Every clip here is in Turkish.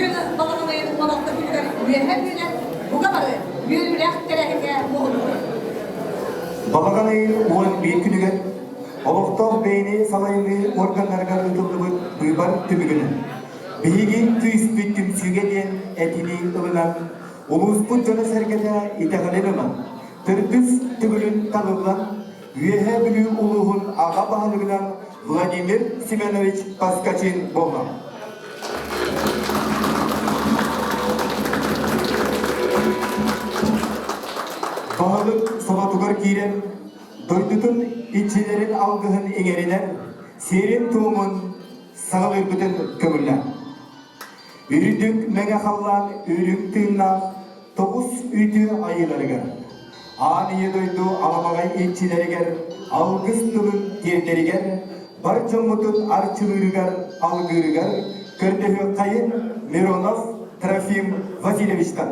bugün balığını balakta bilgiler üyeher bile bu kadar yürüyerek terehine oldu. Balağanayın uğun bir günügen Olukta beyni salayını organlarga ıtıldığı duybar tümügünü. Bihigin tüyüs büttüm sügediyen etini ılınan Ulusput canı sergede iteğalememem. Tırtıs tügülün tanılan üyehe bülü uluğun ağa bağlığından Vladimir Simenovich Paskachin bolmam. Bahalık sabatugar kiren doydutun içilerin algıhın eğeriler, serin tuğumun sağılır bütün kömürler. Ürüdük mene hallan ürük tığına, toğuz ütü ayılarıgar. Aniye doydu alamagay içileriger, algız tığın terleriger, barcamutun arçılırıgar, algırıgar, kördehü kayın Mironov Trofim Vasilevich'tan.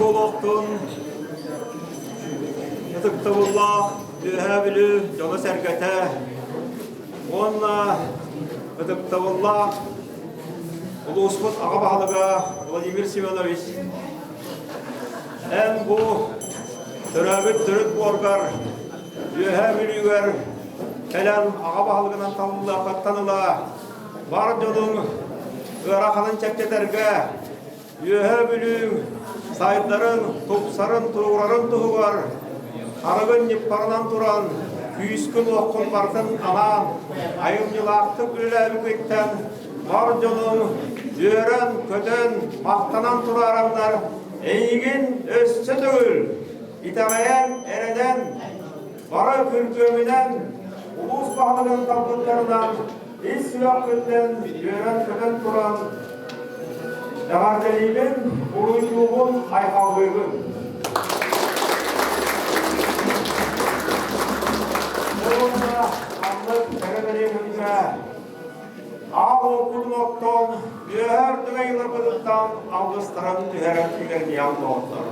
Bolok'tun Gıdıktavullah Dühebilü Canı Sergete Onunla Gıdıktavullah Ulusput Ağabahalıga Vladimir Simenovich en bu törabit törüt borgar Dühebilüger Helen Ağabahalıgınan tavulla kattanıla var canın Irak'ın çekketerge Dühebilü sayıtların, topsarın, tuğrarın tuğu var. Arıgın yıpparından duran, küyüskün okkun bartın alan, ayımcılaktı gülelik etten, var canım, yören, köten, mahtanan turaranlar, eğgin össü tügül, itameyen, ereden, varı külkümünen, ulus bağlığın tablıklarından, biz sülakkünden, yören, köten turan, Dağardeliyim, uruyduğumun ayhavlığım. Onunla anlık teremeliyimde ağ okudun okton, yüher düğeyler bıdıktan algıstıran tüheren tüylerini yandı otlar.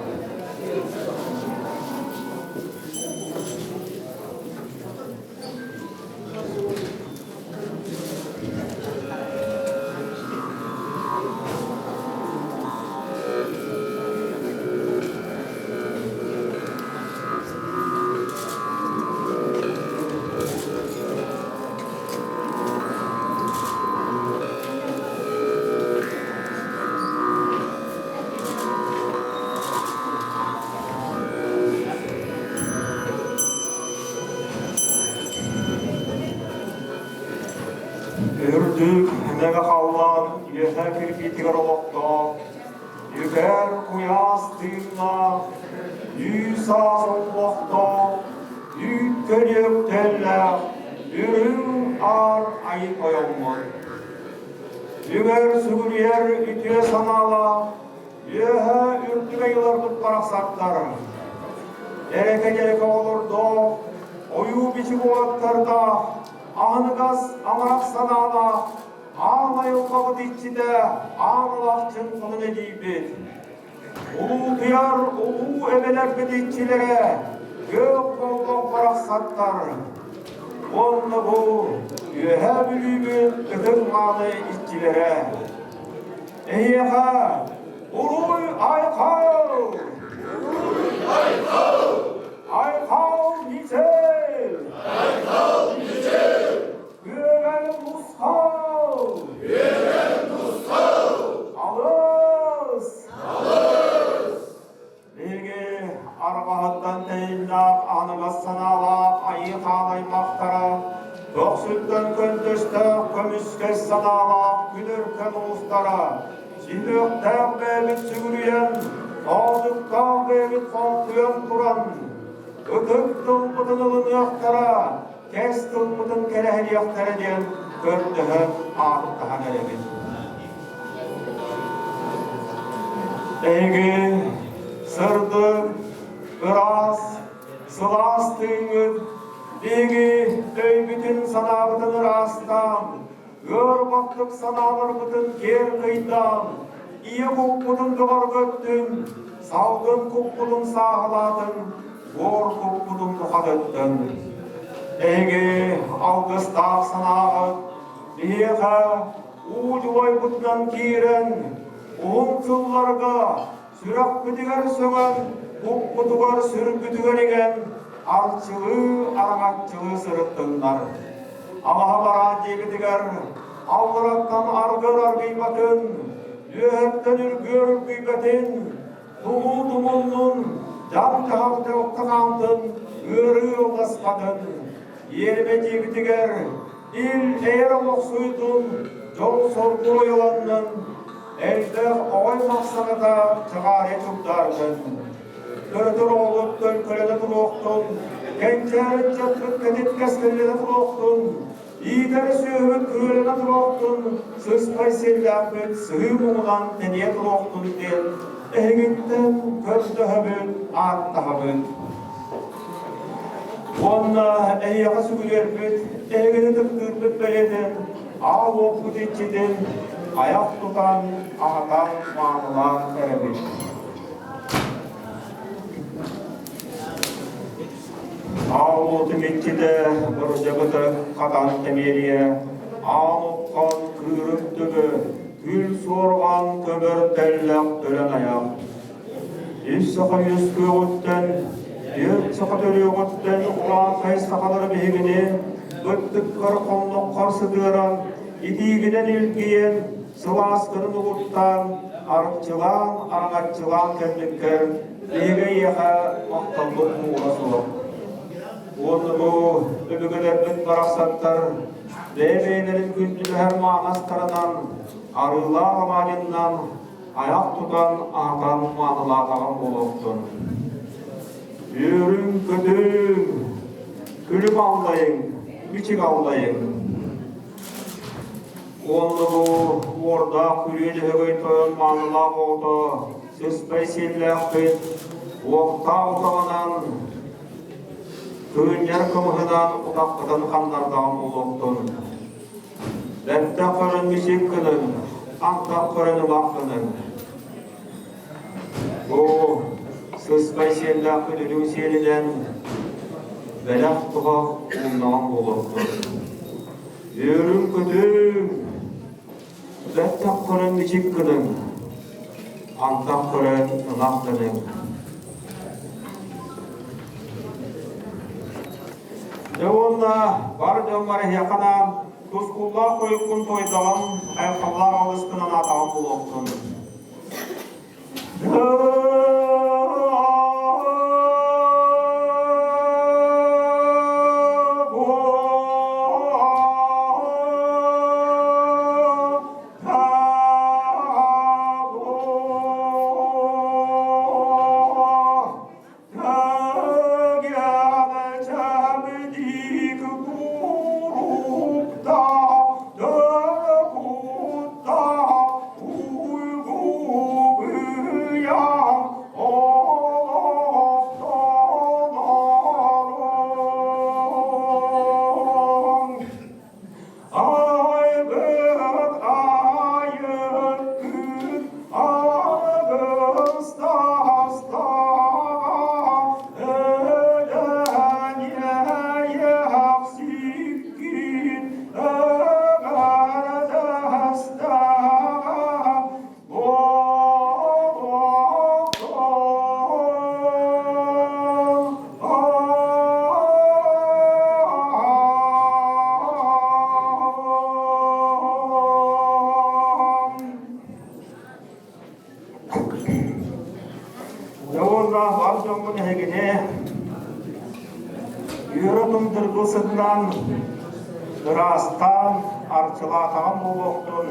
Ürdük nege hallan, yeter kirpitigar olokta, yüker kuyas tığına, yüsa sollokta, yük kölük telle, ürün ar ayıp oyolman. Yüger sügür yer ütüye sanala, yehe ürtüge yılardık parasaklar. Dereke olurdu, oyu biçik olatlarda, Ağınıgaz amarak sanala, ağlayıl kabıt içinde, ağlakçın konu ne deyip ulu kıyar, ulu ebeler bedikçilere, gök bolluk bıraksatlar. Onunla bu, yühe bülübün ötün ağlı işçilere. Eyha, uluy aykav! Uluy aykav! Aykav niçel! Aykav niçel! Yüren muskav! Yüren muskav! Alın! Ağahıttan teyinnak, anıgız sanalak, ayı ağlaymaktara, Toksülden köndüstek, kömüskes sanalak, güdürken uğustara, Zilökten bebit sügürüyen, ağzıktan bebit konkuyan turan, Öküp tılpıdın ılın yaktara, kes tılpıdın kerehel yaktara diyen, Gördüğün ağıttahan erebin. Ege, sırdı, ıras, sıvastığın, Ege, öybütün sanabıdın ırastan, Gör baktık sanabıdın ker kıydan, İyi kukkudun doğar göttün, Salgın kukkudun sağladın, Gor kukkudun duhat öttün. Ege, Augustak sanabıd, Liyeha, uculoy butnan kiren, Uğuntullarga, sürak büdüger sögen, Kukkudugar sürüp büdüger egen, Arçılı, aragatçılı sırıttınlar. Amaha baran jebediger, Avguraktan argır argıybatın, Lühepten ülgür gıybatin, Dumu dumunun, Can cahapte oktağantın, Ürü olaspadın. Yerime jebediger, İl eğer olsuydun, Jol sorgulu yolanın, Elde oy maksanada çağare çuktardın. Dördür olup dönkölede turuktun, Kençerin çöpüp kedit keskellede turuktun, İder söhüp kürelede turuktun, Sıspay sellapet sığımılan teniye turuktun den, Egitten közdöhübün, arttahabün. Onna eyyağı sügülerpet, Egini tıktırpet beledin, Ağ okut içidin, Ayak tutan ağdan mağlular erebin. Ağlutu mitkide bir jabıtı katan temeliye, Ağlukkan kırıp tübü, Gül sorgan kömür tellak dölen ayak. Üç sıkı yüz köyütten, bir sıkı dölüğütten, Ulan kaysakaları behigini, Öttük kır konluk karşıdıran, İdiğiden ilgiyen, Sıvaskının uğuttan, Arıkçılan, aragatçılan kendikler, Ege yeha maktallık uğrasılık. Onu bu öbügelerden baraksatlar, Lebeylerin gündülü her manastarından, Arıla amalinden, Ayak tutan ağdan manılatağın buluktun. Yürün kötüm, Külüp avlayın, biçik avlayın. Onu orada külüyece högeytoyun manıla oldu. Sıspay sellakbet, Okta otağından, Köyünler kımıhıdan, Utakıdan kanlardan uluktun. Dette kırın biçik kılın, Antak kırın vakının. Bu sıspay sellakbet ülün seliden, Belak tuğa uğundan uluktun. Yürün kötüm, Dette kırın biçik kılın, Antak kırın vakının. Devonda var dömari yakana Tuskulla koyukun toydağın Aykallar alışkının atağın buluktun. Yeah. Yolda var jomun hegine yürüdüm dırgısından Dırastan arçılatağım boğuktun.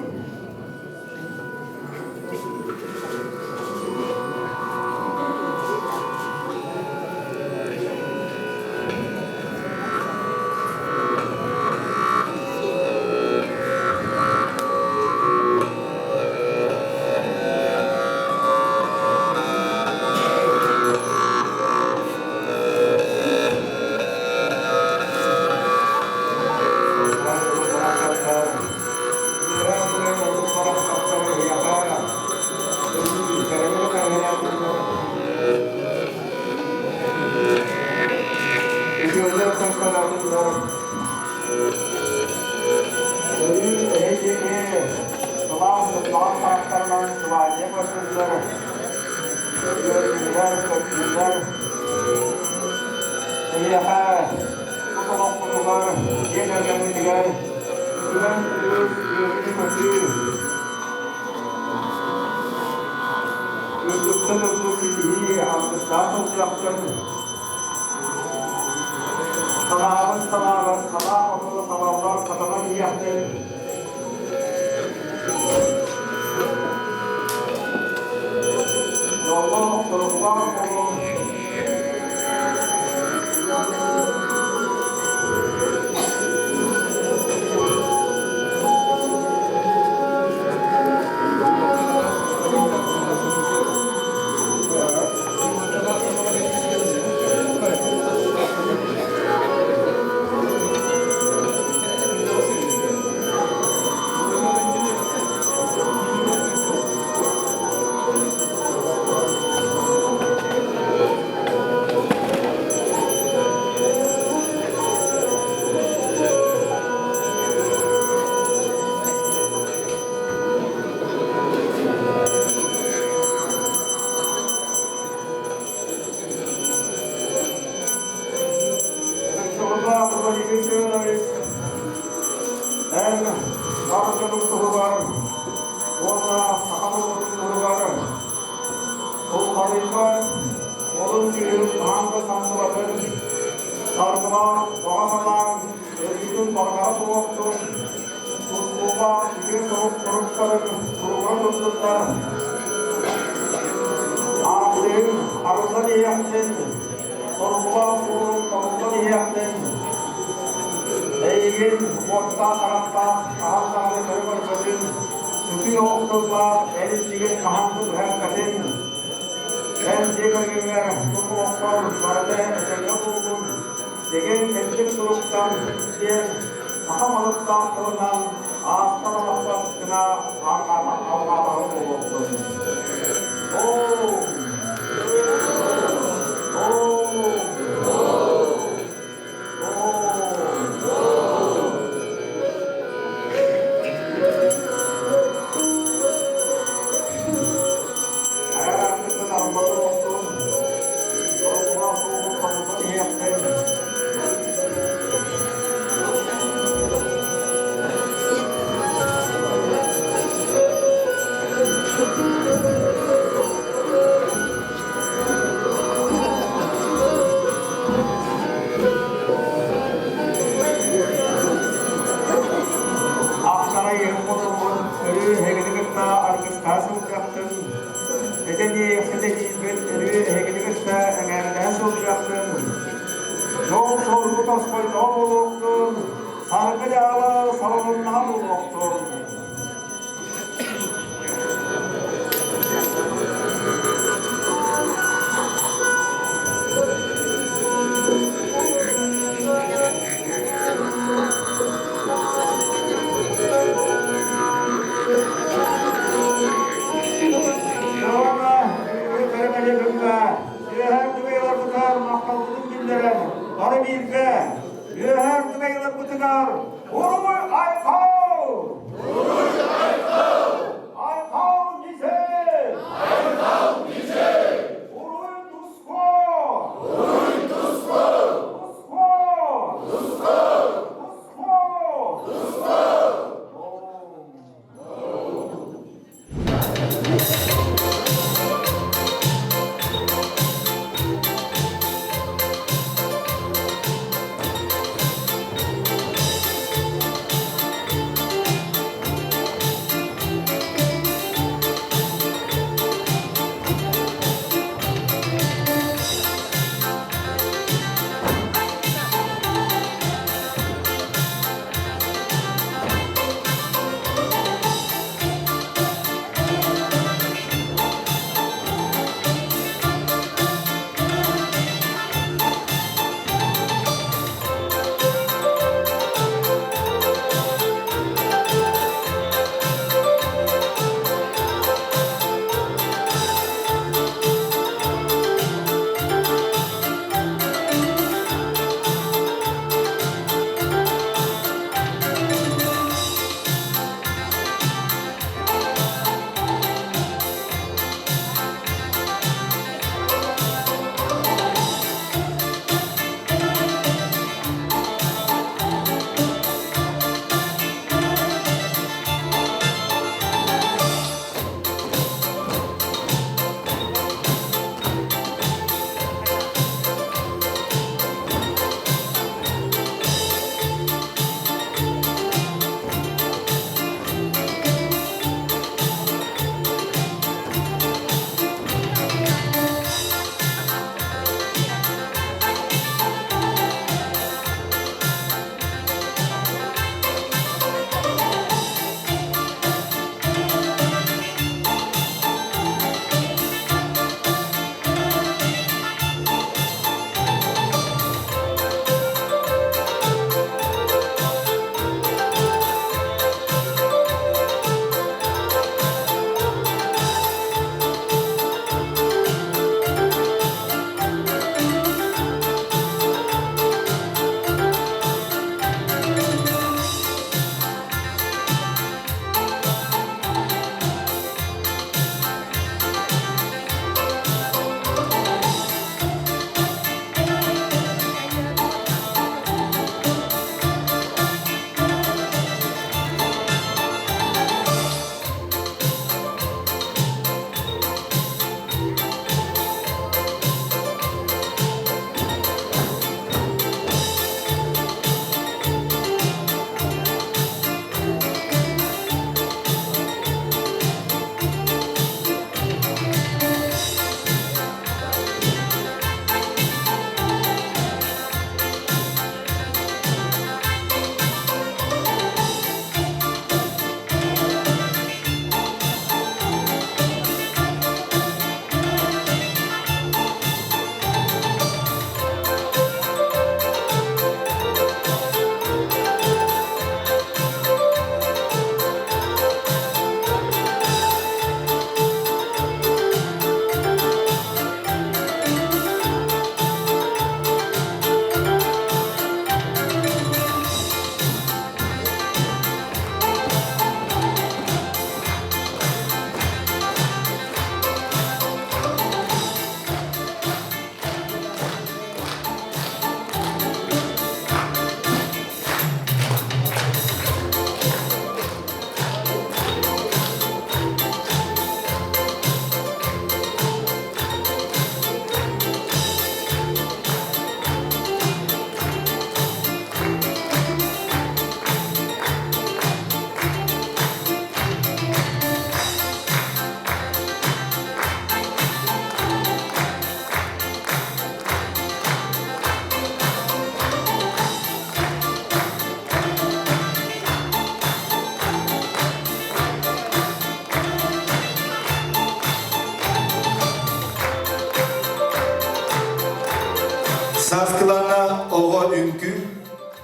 Saskılarına oğul ünkü,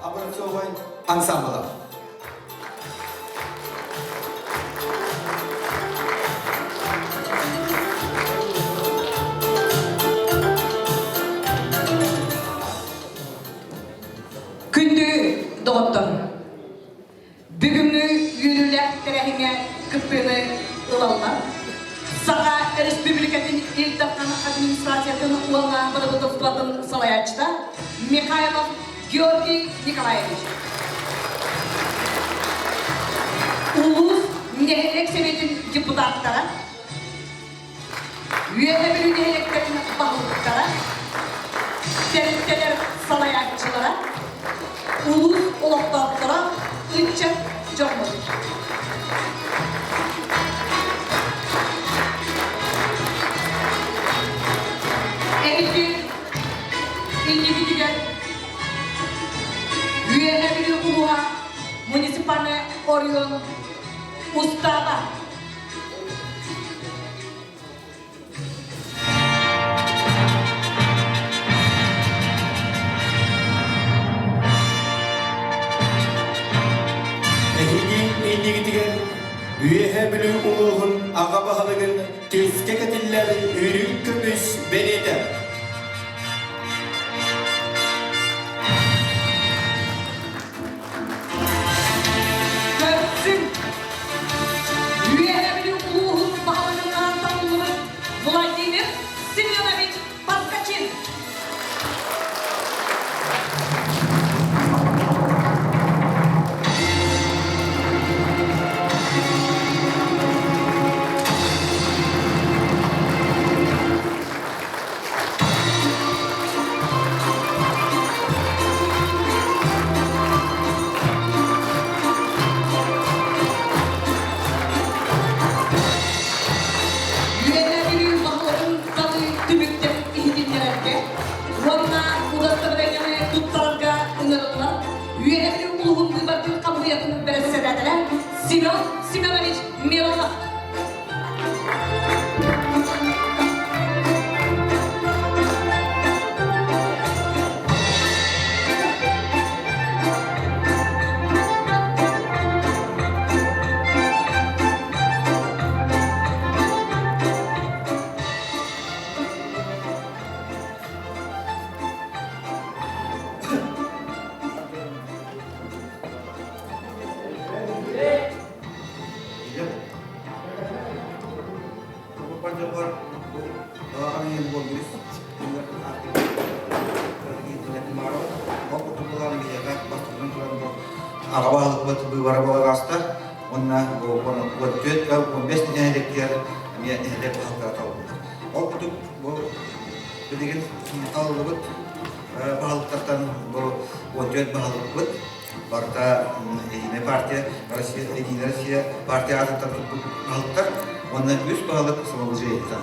abonesi oğul ansambla. Kündü doktor. Bugünlü yürürler terehine kıppını ılallar. Sağa Respublika'nın ilk defa administrasyasının uğruna Bıdıbıdıbıdıbıdın salayatçıda Mikhailov Georgi Nikolaevich. Ulus Nehelek Senet'in deputatlara, üyeleri neheleklerin bağlılıklara, devletler salayatçılara, ulus oluklarlara ıççak canlı. Eğitim, individual, üyeleri uluğa, munisipalne Orion, Ustava. Üye bilü uluğun ağa bahalığın keske ketilleri ürün kömüş beneder. Görsün, üye bilü uluğun bahalığın antamını Vladimir Semyonovich Paskachin. Семен Семенович Миронов. Arabalık batı bu arabalar hasta. Onlar bu tüet ve 15 tane hedefler niye hedef halka kaldı. O kutup bu dediğin alıp bahalıklardan bu tüet bahalık bud. Barta yine partiya Rusya partiya adı tutup bahalıklar. Onlar 100 bahalık sınavıcı etti.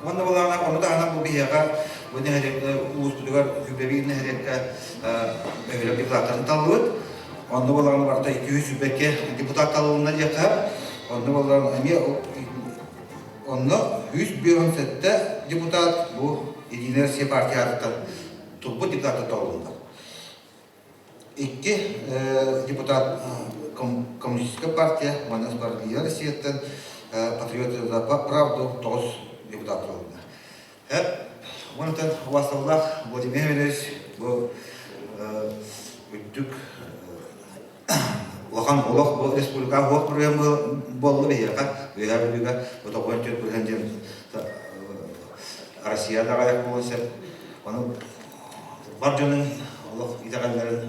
Onda bularına onu da ana bu bir yaka bu ne hedef uluslular hübevi ne hedefte böyle bir zaten talıt. Onda bularına varta 200 beke deputat talığına yakar. Onda bularına onda 117 deputat bu Rusya partiya adı tutup deputat talığında. İki deputat Коммунистическая партия, Манас партия Россиядан, Патриоты за правду, ТОС депутаттарына. Ондан Васыллах Владимир Ильич бұл үттік Лахан Олақ бұл республика Олақ программ болды бейеқа, бейеға бұл тоқуын түйет біргенден Россияда ғаяқ болынса, оның бар жөнің Олақ итағандарын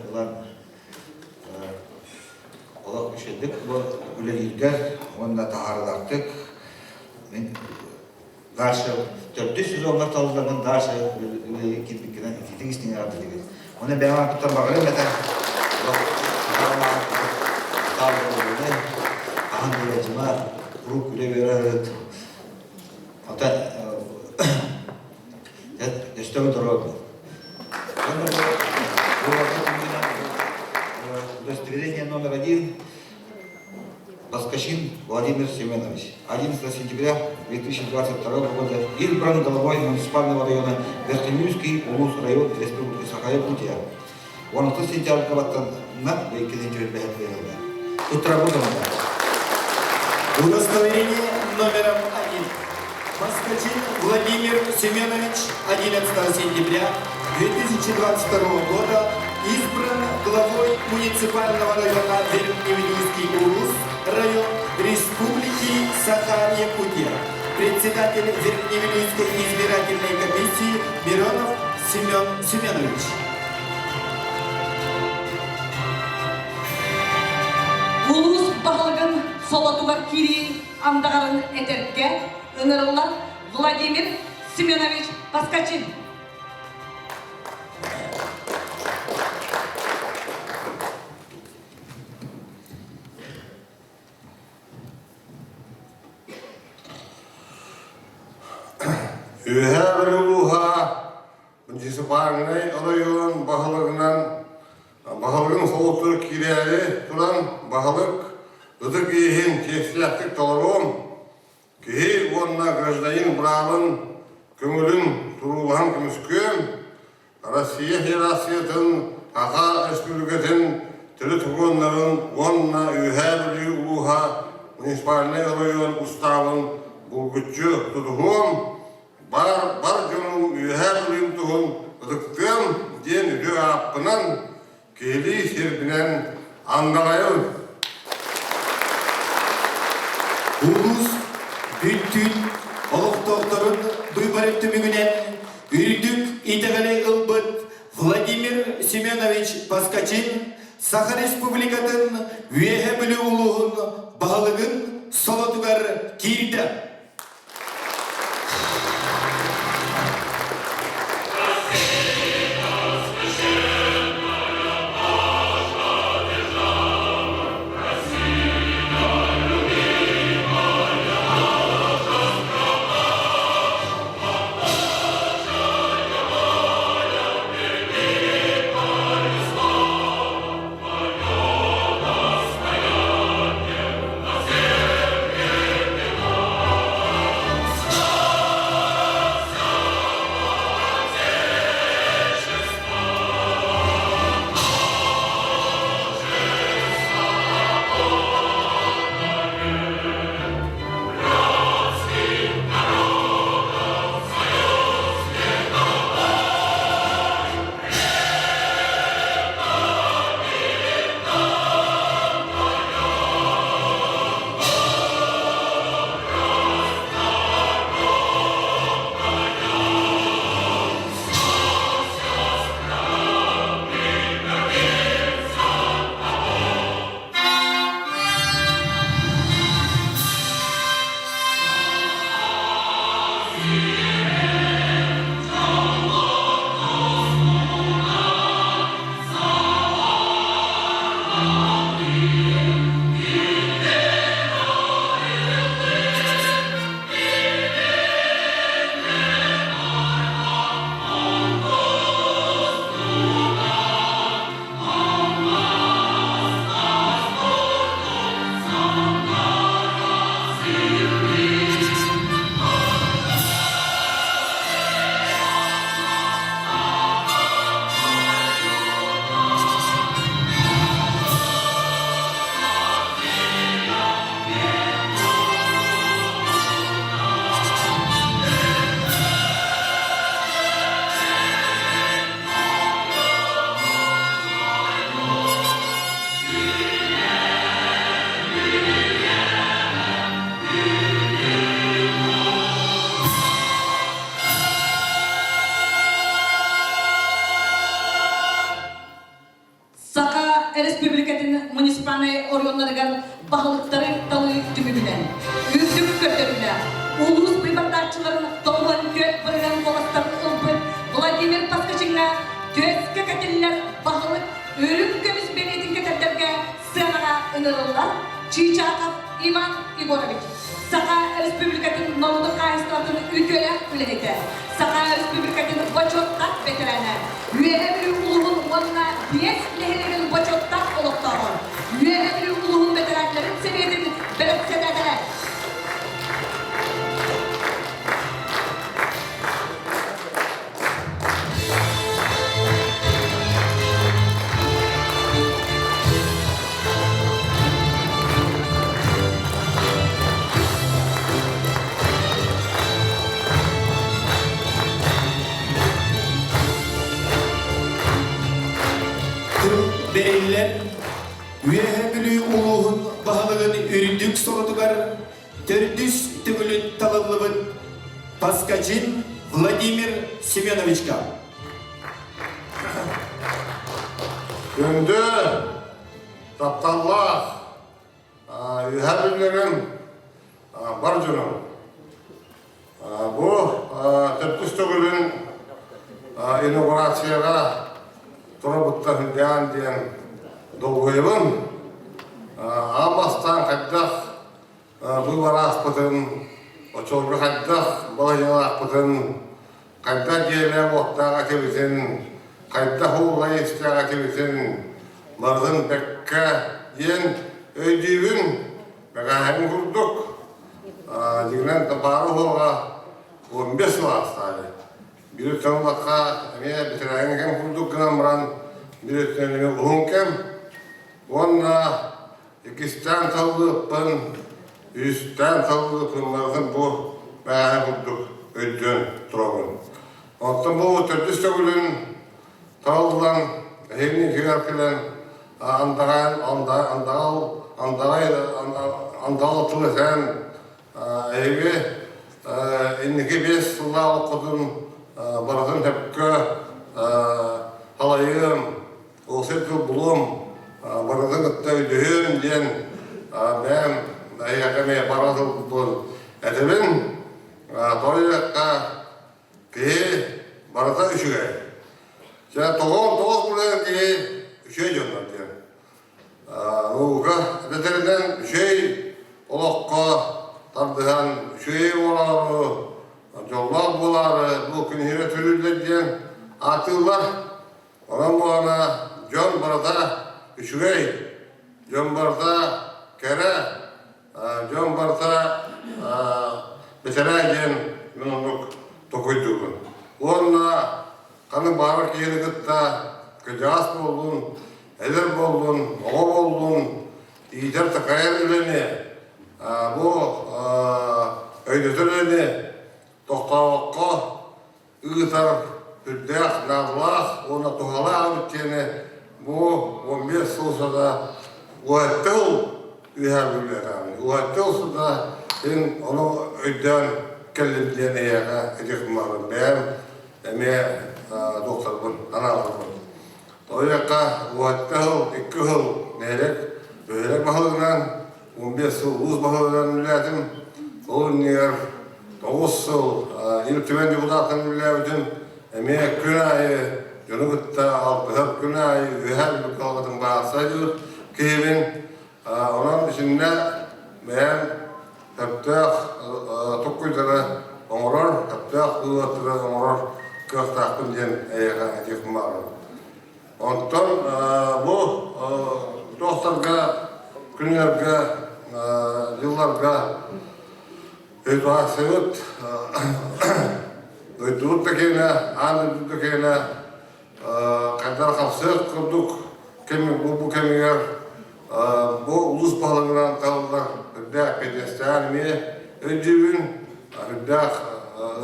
Олақ үшедік, бұл үлелердер, онда тағарылақтық. Дальше, 400 onlar talızlarının dağışı kirpikten ikitin ismini yardım ediyor. Onu ben ona tutar bakarım yeter. Talızlarını, ahan gülecime, grup güle verir. Hatta, yaştamı duruyordu. Удостоверение номер 1 Паскачин Владимир. Владимир Семенович. 11 сентября 2022 года избран главой муниципального района Верхнеюрский улус район Республики Саха-Якутия. 10 сентября на векинен жерлерде. Утравудамда. Удостоверение номером 1. Паскачин Владимир Семенович 11 сентября 2022 года избран главой муниципального района Верхневилюйский улус, район Республики Саха-Якутия. Председатель Верхневилюйской избирательной комиссии Миронов Семен Семенович. Улус бағылығын солатуғар кири андағарын әтерке ыңырылар Владимир Семенович Паскачин. Ühe uluha municipalnay rayonun bahalıgın soğutur kireli turan bahalık ıdık ihin tesliyatık tolarım ki onna gражданин bralın kömülün turulhan kümüskün Россия Federasyonun Ağa Respublikası'nın tülü tuğunların onna ühe uluha municipalnay rayon ustavın bulgutçu tutuğum Бар жөнüm üher uyumtuğun ıdıktığım den üdü apınan keli serbilen andalayın. Улус бүттүн олуктокторун дуйбарып түмүгүнен үрдүк итегеле ылбыт Владимир Семенович Паскачин Саха Республикатын үйеhe билүү улугун баалыгын солотугар кийди. Республикатын муниципальный орынларыган бағылықтары талы түмігінен. Үздік көтерілі. Улус прибардатчыларын тоғын көт бірген қоластарын ұлпын Владимир Паскачинға төске кәтелілер бағылық өрім көміс бенетін кетердерге сынаға ұнырылар. Чичаков Иван Егорович. Саха Республикатын нолды қайыстатын үтөлі үлінеті. Саха Республикатын бачоттақ ветераны. Үйелі ұлығын онына 5 лехелеген бачоттақ олықтағын. Үйелі ұлығын ветеранларын себетін біріп сәдәділер. Билер, üyehe bülü uluğun bahalığın üründük sorutugar, tördüs tügülün talıllıbın Paskacin Vladimir Semyonovichka. Gündü, taptallah, üyebillerim, barcunum. Bu tördüs tügülün inaugurasyaya Turabutta Hülyan diyen dolguyubun. Amastan kaddaq bu var aspıtın, o çolgu kaddaq balayın aspıtın, kaddaq yerler ottağa kebisin, kaddaq uğlay istiyağa kebisin, barızın bekka diyen öydüğün megahen kurduk. Diginen tabarı hoğa 15 vasıtaydı. Bir tanıdakka bitiren kem kurduk gınamıran bir tanıdakka uğun kem. Onna ikisten tavlıpın, üstten tavlıpın varın bu meğer kurduk ödün turabın. Ondan bu tördüs tövülün tavlıdan hevni kirarkilen andağal tılesen evi inniki beş sılla okudun baradın hepke halayım olsaydı bulum baradın gıtta ödüğün diyen ben yakamaya baradı bu edebin dolayakka ki barada üşüge ya toğuz buradan ki üşüge diyorlar diyen Nuka beterinden şey olakka tardıhan şey oları jollar boları bu günhire türüller diyen atıllar ondan bu ana John barada üşüge John barada kere John barada mesela diyen minunluk tokuyduğun onunla kanı barak yeri gıtta kıcağız boldun eder boldun, oğa boldun, iyicer takayar üleni, bu öydütüleni, tohtavakka, ıgıtar, hüddeyak, nazlak, ona tuhala bittiğini, bu 15 yılsa da uhattıl üyebilirler. Uhattıl da onu öydüyen kellim diyene yaga edekmarım. Ben emeğe doktorbun, analarbun. Oyaka uhattıl, 2 yıl neyrek, böyle bahalığından 15 yıl uz bahalığından milletim, onun yer 9 yıl iltimen deputatın milletim, emeğe gün ayı, Cunubutta 6 gün ayı, ühel bir kalgatın bağırsaydı keyibin, onun içinde ben heptah tokkuyları oğurur, heptah ıvatları oğurur, köftahkın diyen eyağa edekim varım. Ondan bu dostlarga, günlerge, yıllarga ödüğa sevut, ödüğüt da kene, anıdüğüt da kene, kadar kapsık kurduk, bu kemiler, bu ulus bağlamından tavırlar, ödüğü pedestal mi, ödüğün, ödüğü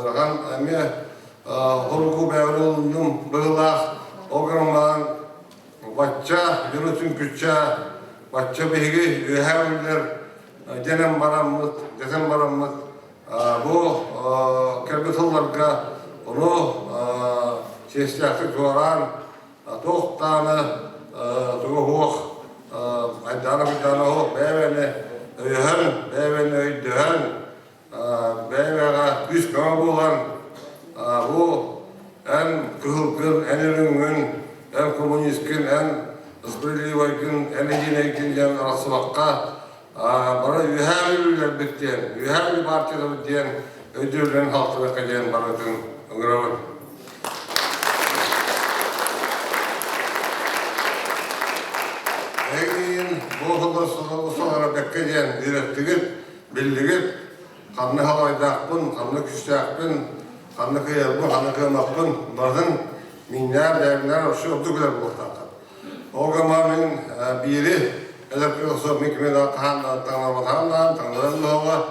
ırgan mi, hurgu bevri olundum, bığılak, Ogramdan Batça, yürütün küççe, Batça bilgi, üyevliler, denem baramız, desem baramız, bu kerbetollarga onu çeşitli tuğran, 9 tane tuğu hoğ, aydana bir tane hoğ, beyveni üyhen, beyveni öydühen, beyvene 100 kama bulan, bu en kıhılkın, en ürüngün, en komünistkin, en ısbırlıyvaykın, en ejineykin diyen arası vakka bana üyevliler bittiyen, üyevli partiyada bittiyen ödüllerin halkına kaçayan baratın ıngıravın. Eğin bu hıdırsalara bekleyen direktigit, bildigit, kanlı havaydakpın, kanlı küçtakpın, kanlı kıyalpın, kanlı kıyalmakpın, bunlardan minler, devler, şu ödükler bulurlardı. O zamanın biri, Elbette mikme da tanrımatandan, tanrımatandan,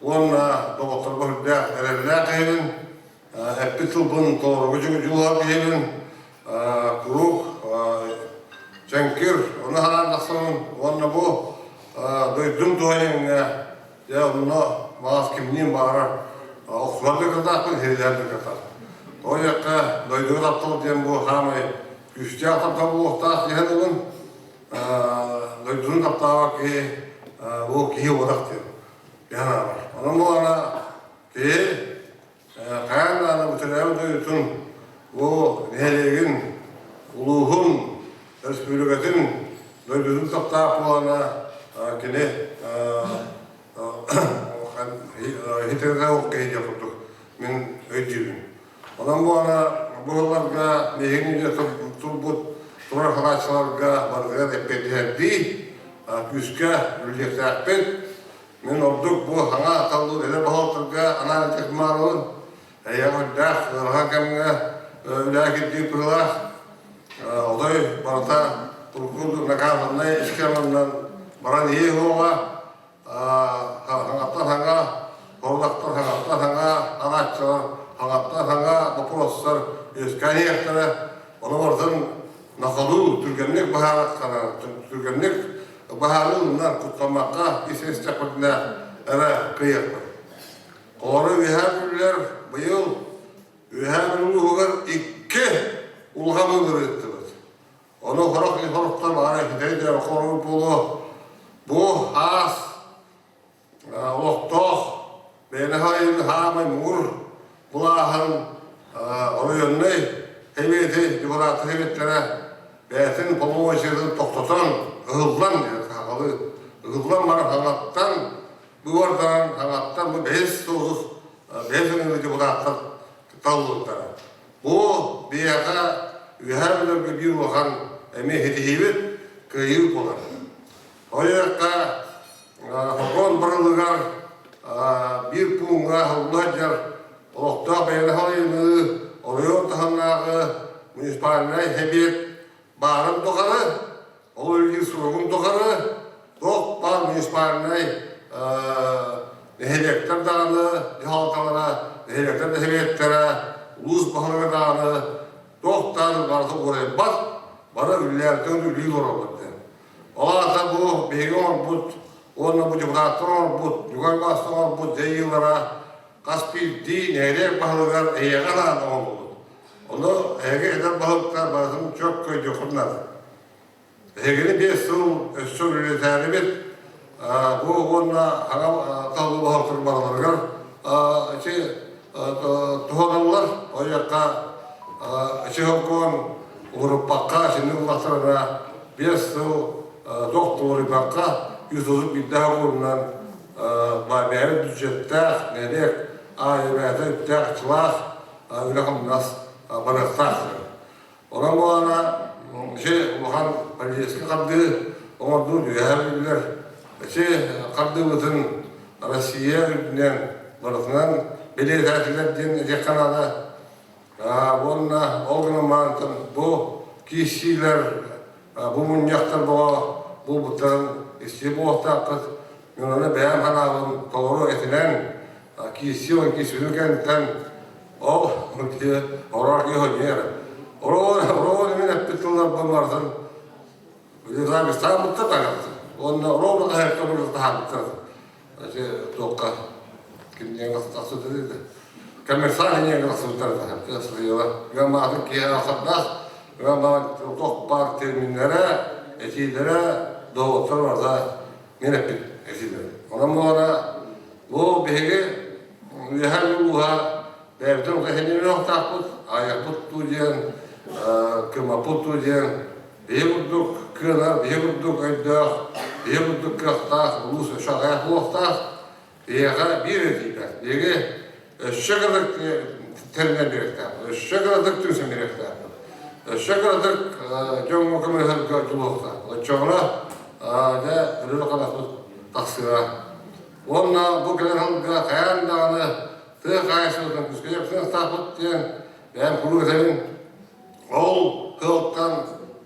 ona doktor bahüdde ererler kıyılın, epitul bun doğru gücü gücüler kıyılın, kuruk, cenkir, Bunu haranlasın, onu bu duydum duayınga, ya onu mağaz kimliğin bağırar. Oxuarlı kırdaktın, hediyelerdir kırdak. O yakka duyduğu taptalı diyen bu haramay, güçlü taptalı bu oktaq diyen olun, duyduğun taptağı ki bu kihi odak diyen. Yana var. Onun bu ana ki, kayanlarına bu telavi duyutun, bu nehelegin, uluğun, Respublikatin duyduğun taptağı bulana kini hitirde okey yapıldık. Men ödüyorum. Ondan bu ana buğularga mehinice turbut turar haraçlarga barıga epeydi. Küske ülkesi akbet. Men olduk bu hana ataldı ele bahaltırga analitik marun. Eyvallah dağ rakamga ülke dipırlar. Oday barata turkuldu nakarnay iskemandan baran iyi hoga. Hangattan hanga, horlaktan hangattan hanga, anatçılar, hangattan hanga, populoslar, eskani yaktara, onu vardan nakalu, Türkenlik baharat kana, Türkenlik baharından kutlamakka, ises çapırına era kıyaklar. Oğru ühâbüller, bu yıl ühâbüller iki ulgamı ürettiler. Onu horuklar var, hideyde, horuk bulu, bu has, Oğtoq, beni hayırlı hamay mur, bulağın oyunlu heviyeti, yuvaratı heviyetlere betin polu başarılı toktatan, ığıldan diyor, kakalı. Iğıldan bana hangattan, bu oradan hangattan bu beş soğuz, beş önünde yuvaratlar tallıklara. Bu bir yaka, ühâbüler bir ulan emi hediyevit, kıyıp olur. O yaka, Hokon barılıgar bir punga hulajar oqta beyni halayını oluyor tahannağı munisipalnay hebiyet barım tokarı o ülke sorgun tokarı tok bar munisipalnay nehiyekler dağını halkalara nehiyekler nehiyetlere ulus bahalıga dağını toktan barısı oraya bat bana üllerden ülüyü zorladı. Ola da bu beyon but Onu bu cumhuriyetler bu yukarıdan bu deyillara kaspi di nereye bağlılar eyagan oldu. Onu ege eder bağlıklar bazım çok kötü kurnar. Egeni bir sürü teribet bu ona hanga talı bağlıklar bağlılar. Tuhonlar o yakka hokon Avrupa'ka şimdi ulaştırana bir sürü doktoru bakka yüzüzü bir daha bulunan bari düzcette nereye ayırmaya ihtiyaçlar öyle nas bıraksak. Ona bu ana ulan eski kaldı ona duruyor her bilir kaldığımızın Rusya'ya bırakılan belediyelerden yakınada onunla olgunun mantın bu kişiler bu munyaklar bu butan İşte bu ortaklık, yönüne beyan hanavın doğru etilen kişinin kendinden o olarak yönüyor. Orada emin ettikler bunlardan Yunanistan mutlu tanıttı. Onunla orada ayaklarımız daha mutlu. Dokka, kimden nasıl dedi? Kemersan niye nasıl tanıttı? Kısırıyorlar. Yamanın ki asabdas, yaman dokpar terminlere, etilere doğutur orada menepit esilir. Ondan sonra bu bege her yoluha devletin kehenini noktakut, ayak puttu diyen, kırma puttu diyen, beybudduk kırnar, beybudduk öydük, beybudduk kırktak, ulus şakaya kulaktak, bege bir ediler. Bege şakadık termen direkter, şakadık tümsen direkter. Şakadık çoğunluk ömürler kulaktak. Çoğuna da ürün kanatı taksira. Onunla bu gelen halka kayan dağını tığ kayısıdan küskeyepsiniz tapıt diyen ben kulu gezemin ol kılıktan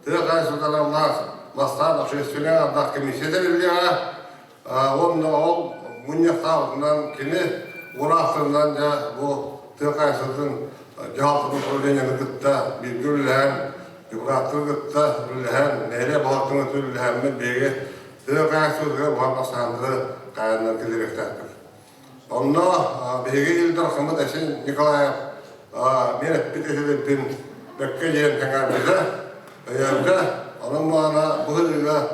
tığ kayısıdan Allah mastan akşeşfine Allah kemisiyede bildiğine onunla ol munyak sağlıkından kini uğraştığından da bu tığ kayısıdan cihatının problemini gıtta bir gürleyen Yıprattırgıtta ülühen, neyle balıktığını ülühenme bege tüy kaysızlığı bulan asandırı kayanlar gidireklerdir. Onunla bege ildir akımı desin Nikolayev menet bitesidir Bekke yerin tenger bize. Yerde onun bana bu hızıyla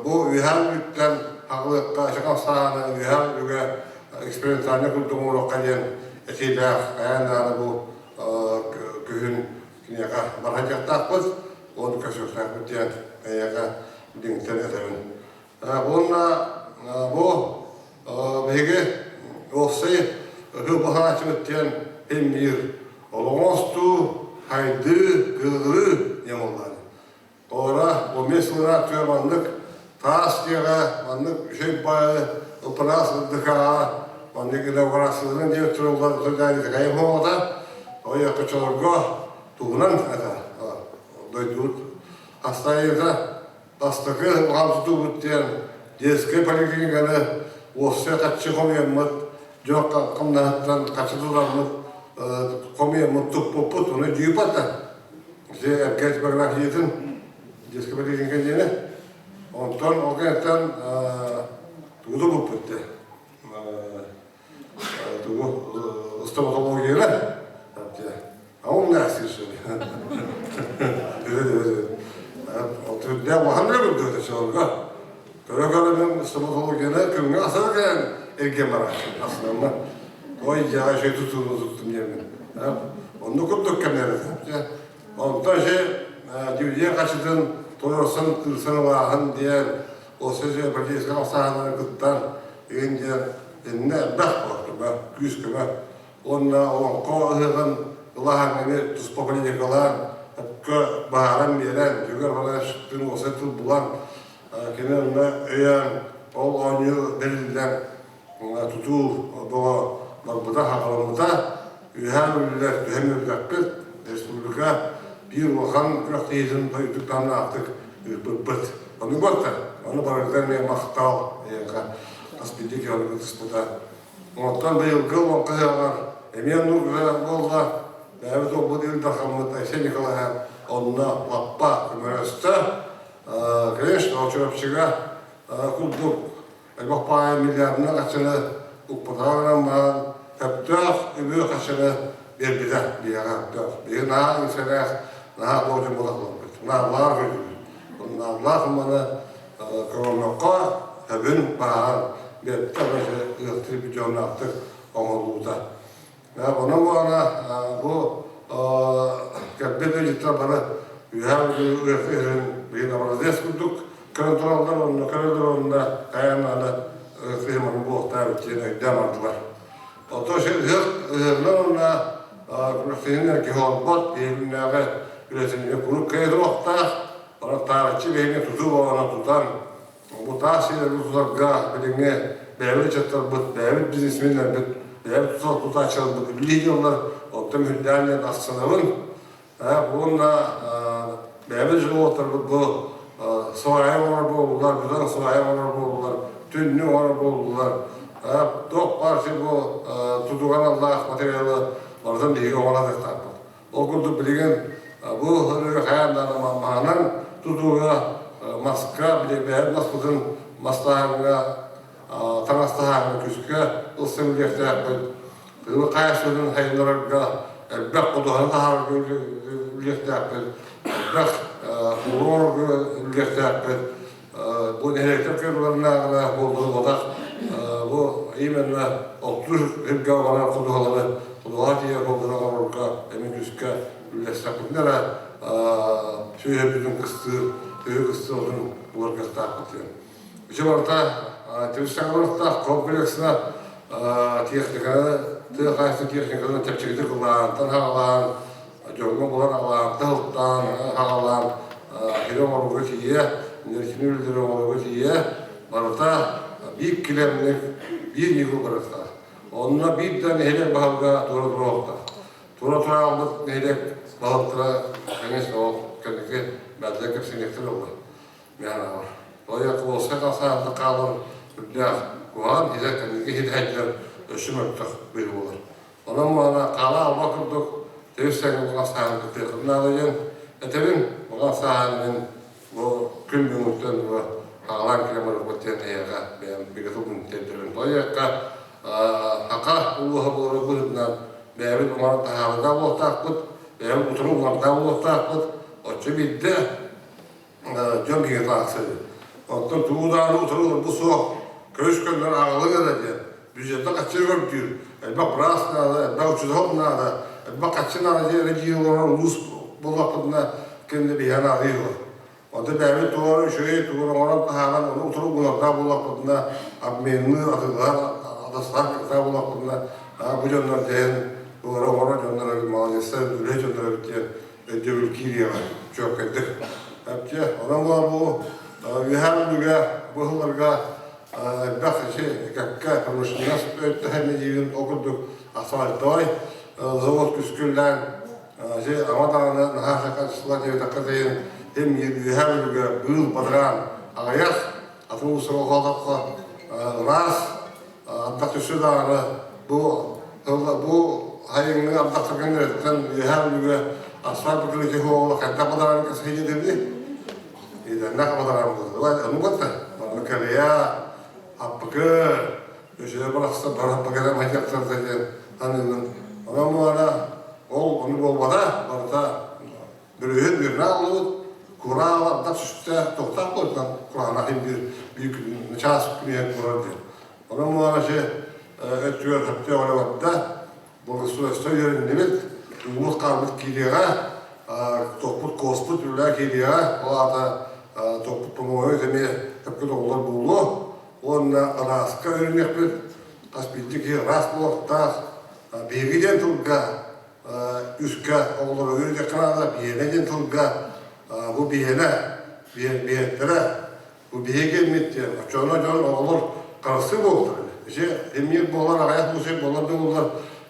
bu üyel yütten haqlıqqa şakan sahanı üyel üge eksperimentalini kurduğum uğraqqayen etiyle kayanlarını bu kühün kiniyaka barhacaqtaqpız onu kaşıqtaqpız diyen kayaka dinkten etemin. Bununla bu bege olsayı hıbıhan açımıt diyen hem bir olağanüstü haydı gılgırı yamulları. Ora o mesela tüymanlık tas diye manlık şey bayağı operas dıka manlık inaugurasyonun diye türlüler söyledi kayım olmadı. O yakı çorgo tuğunan ata. Doydut. Hastayı da bastakı hamsutu buttiyen deske poliklinikada olsa kaçı koyamaz. Yok kamdan kaçı duramaz. Koyamaz tupuput onu cüpata. İşte erkek bırak yetin. Deske poliklinikada yine. Ondan o kadar tuğdu bu putte. Tuğdu stomatologiyle. Ama ne asıyorsun? Evet. Oturup ne bahanlı mı diyordu sonra? Körükalının stomatologiyle kümüne asarken erken var aslında. O ya şey tuttum yemin. Onu kuttuk kenarı. Ondan dünya kaçırdın. Toyorsan tırsan vahan diyen o sözü birleşik sahanların kıttan ince ne bak baktım yüz kime onunla o koğuğun Allah'ın tuz popüler kalan hep baharan veren juga bana şüphen olsa tut bulan kenarında öyen ol oynuyor belirlen tutu bu burada havalarında ühen ülkeler hem ülkeler Respublika bir vakan kırıktayızın duyduklarını artık bıt. Onu baktı. Onu barıklarına maktal. Aspidik yolu kısmında. Ondan bir yıl vakıyalar. Emin Nurgüzel oldu. Evet o bu değil takımında. Esen Nikolayev onunla lappa üniversite. Конечно, o çöpçüge kulduk. Elbak payı milyarına kaçını ukpatağına bağlı. Hep dört übü kaçını bir bize bir yere dört. Bir daha insanlar nah borcum olabilir. Nah var gibi. Nah bana koronaka hebün bahar bir tabii elektrik cihazını yaptık Anadolu'da. Ya onun bu kabine ciddileri her bir üretim bir analiz kurduk. Kontrollerinde kaynağında firmanın bu ortaya devam ettiler. O şey hırlarına üretimler ki holbat diyelimlere üretimini kurup kaydı vakta ona tarihçi beyni tutup ona tutan bu tahsileri tutacak bilinge devlet çatır bu devlet biznesmenler devlet tutacak bu liderler o müdahale aslında bununla devlet otur bu soğaya var buldular bizden soğaya var buldular tünlü var buldular dok parça bu tutulan Allah materyali oradan bir olarak taptı. O kurdu bilgen bu hayatlarına mahanan tutuğa maska bile bir maskudun maslahına tanastahına küskü ısımlıkta yapıyor. Bu kayasının hayırlarına elbette kuduhanı tahar birlikte yapıyor. Elbette uğur birlikte yapıyor. Bu elektrik kırlarına olduğu odak bu imenle 30 hırga olan kuduhaları kuduha diye olduğuna olurka emin küskü birlikte yapıyor. Şöyle bizim kıstığı kıstığı olduğunu olurka takip Bizim orada Türkistan orada kompleksine teknikanı, teknikanın tepçikleri kullanılan, havalan, jorgun bulan havalan, tağıttan, havalan, hirom oluğu tiye, nerkini öldürüm oluğu tiye, orada bir kilemlik bir nihul bırakta. Onunla bir tane helek bahavga doğru oldu. Doğru aldık helek bahavga, kendisi o kendisi belki hepsini oldu. Yani var. O yak olsa kalsa kalır. Ya kuhan ise kendisi hidayetler öşümöktük bir olur. Onun bana kala almak kurduk. Devsenin kalsa tekrar alacağım. Etemin, bana sahanın bu gün günlükten bu ağlar kilometre batıyana ben bir tutun tedbirin toyaka haka uluha boru bulutnan benim umarım taharda oltakut benim oturum umarda oltakut o çibidde jombiye taksız. Ondan tuğdan oturur bu soğuk köşkünler ağlı gelecek. Bücette kaçırıp diyor. Bak brasna, bak uçurum nada. Bak kaçına diye rejiyolar ulus bulakında kendi bir yana arıyor. Onda benim doğru şöyle doğru olan taharan onu oturup bunlarda bulakında abmenli atılar adaslar kısa bulakında bu canlar diyen doğru olan canlar maalesef öyle canlar diyen ödül kiriyor. Çok ettik. Hepçe ona var bu viharlıga buhlarga bakışı kakka konuştuğumuz öte hem de okuduk asfalt doy zavod küskülden Amadan'a nahasa kaçtılar diye takıdayın hem viharlıga bül badran ayak atın usuru oldukla ras atakışı da bu hayırlı atakışı nereden viharlıga asfalt kılıcı oğlu kadar badran kasayı dedi. İşte ne kadar anladı. Var onu baktı. Bana kariyer, apkı, işte bıraksa bana bakar ama yaptı zaten. Anladın. Ona bu ara onu bulmadı. Barda bir ne oldu? Kur'an'a da sütte toktak koydular. Kur'an'a hem büyük nişas günüye kurardı. Ona bu ara ötüyor hepte öyle vardı. Bu süreçte yerinlemek. Umut kalmak gidiyor. Toput kosput ürler gidiyor. O da toput pomoyu demeye hepki doğrular buldu. Onunla araska ürünmek bir kasbildi ki rast bu vakta birgiden tulga üstka oğulları ürünecek kanalda birgeden tulga bu biyetlere bu biye gelmekti. Çoğuna oğullar karısı buldu. İşte emir boğular ayak bu şey boğular da buldular.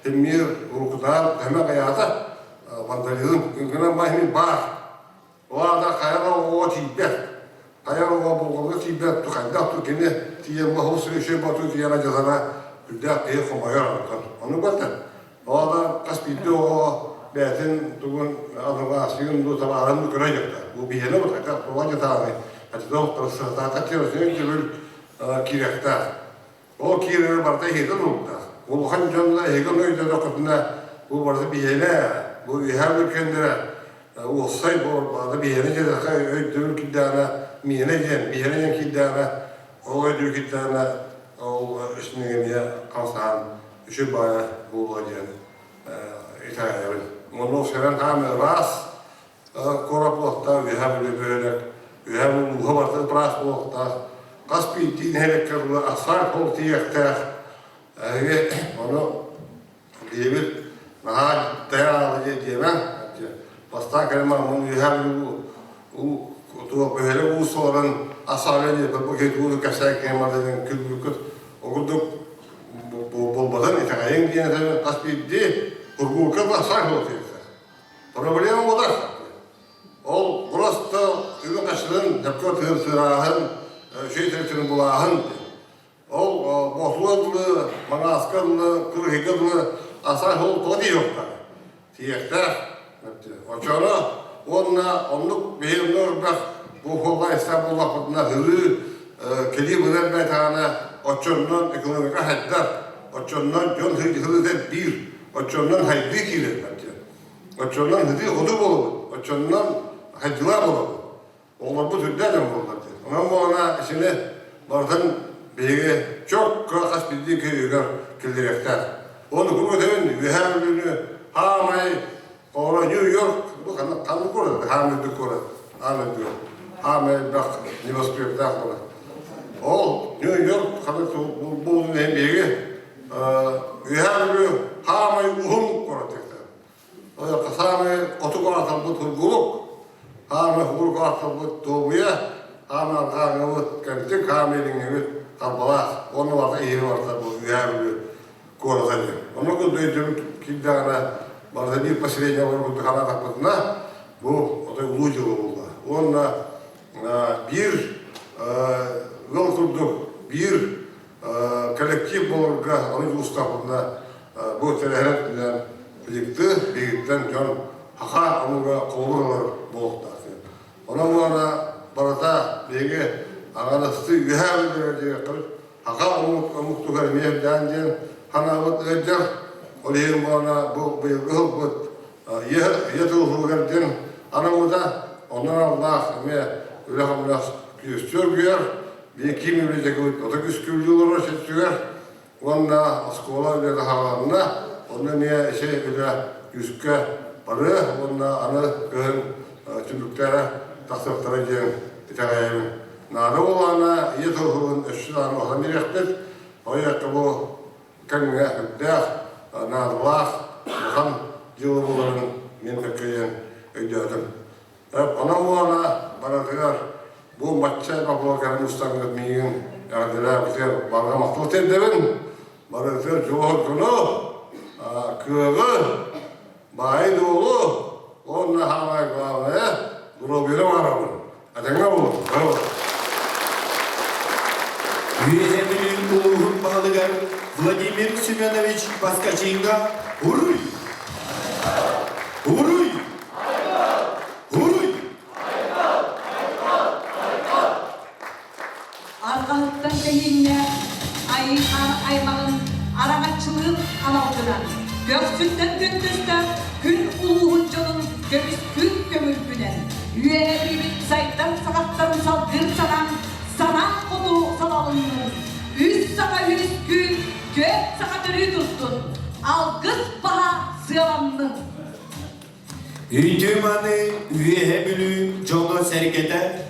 Emir urkudan hemen ayağda vandalizm günkünen bahimi var. O da kayara o tibet. Kayara o bulgurda tibet tukayda tukene tiye mahus şey batu tiyana cazana güdde kıyı kumayar anıkan. Onu bakın. O da kasbidde o betin tuğun adına asıyın du tabi aranı görecekler. Bu bir yere bakacak. O vacı tağını. Hatta doktorası da kaçırırsan gibi kirekler. O kireleri barda heyden oluklar. O hancanla heyden öyle dokutunda bu barda bir yere bu her ülkende olsay bu arada bir yere gelirken ödül kitlana bir yere kitlana o ödül kitlana o üstüne gelmeye kalsan işi bayağı bu olacağını ithayarın. Onu seven tamir ras koraplıkta bir her uluğa vardı pras bulukta kaspi din helekkarlı asfalt oldu yakta onu diyebilir Nah, dayalı diyemem. Pasta kelime bunu bu tuh böyle bu sorun asalnya bu gitu kasih kemardan külbüküt okuduk bu badan itayın diye de tasbih di kurgulka basar oldu. Problem o da. Ol burası da ürün kaçırın, depkot hırsırahın, şeylerin bulahın. Ol bohluğlu, manaskanlı, kırıklı asal hol todi yokta. Tiyekler. Oçora onluk beyimler bak bu holla İstanbul'da kutuna hırı kedi bırak bir tane oçondan ekonomik haddar. Oçondan jon hırı de bir. Oçondan haydi kilir. Oçondan hırı odu olur. Oçondan haydiler olur. Onlar bu türden mi olur? Ama ona şimdi oradan biri çok kaç bildiği köyüler kildirekler. Onu kurgulayın, viharlülü, hamay, oğla New York, bu kadar kanlı kurdu, hamildi kurdu, hamildi. Hamay bak, Nivasköy'de kurdu. O New York, kanlı bu hem biri, viharlülü, hamay uhum kurdu. O da kasamay, otu kuratan bu turguluk, hamay hurgu kuratan bu doğuya, hamay arkanı bu kentik, hamayın gibi kalbalar, onu varsa iyi varsa bu viharlülü. Korozanya. Onu kudüydüm kildana barda bir pasireğine var bu kana takmadığına bu o da ulucu oldu. Onunla bir yol kurduk, bir kolektif olarak alıcı ustafında bu teleherekle birlikte John haka amuga kovurlar boğukta. Ona bu ara barata bege ağanası güzel bir haka amuk tukar miyemden jen hanavut eder. Oleyim bana bu bu yetu gerden anamuda onlar Allah me öyle hamlas küstürüyor. Bir kim bilecek o da küskürüyorlar şeştüyor. Onda askola bile havarına onda niye bile yüzke barı onda ana gün tümlüklere tasarruftara jen itagayım. Nada olana yetuğun eşyadan olan bir yaktık. O yakı bu kendine hüdder narlar bakan yılların mentekeyen ödürdüm. Ona olana bana bu maçça babalar Mustafa Miyin yardılar bize bana mahsus edemem. Bana çoğu konu kığı bay dolu onunla havaya kalmaya durabilir var. Adına bu. Üyeheminin uluğun bağlıgar Vladimir Semyonovich Paskachinga Uruy! Uruy! Uruy! Arkalıktan seninle aymağın aragaççılığın analtıdan. Göksünden gündüzden gün uluğuncanın gömülgünen. Üyehe bir sayıdan sakatların salgır sana kodu salalının. Üst saka hüskü, gök saka dörü tuttun. Algız baha sığalanın. Üydümanı üyehemülü Jono Sergete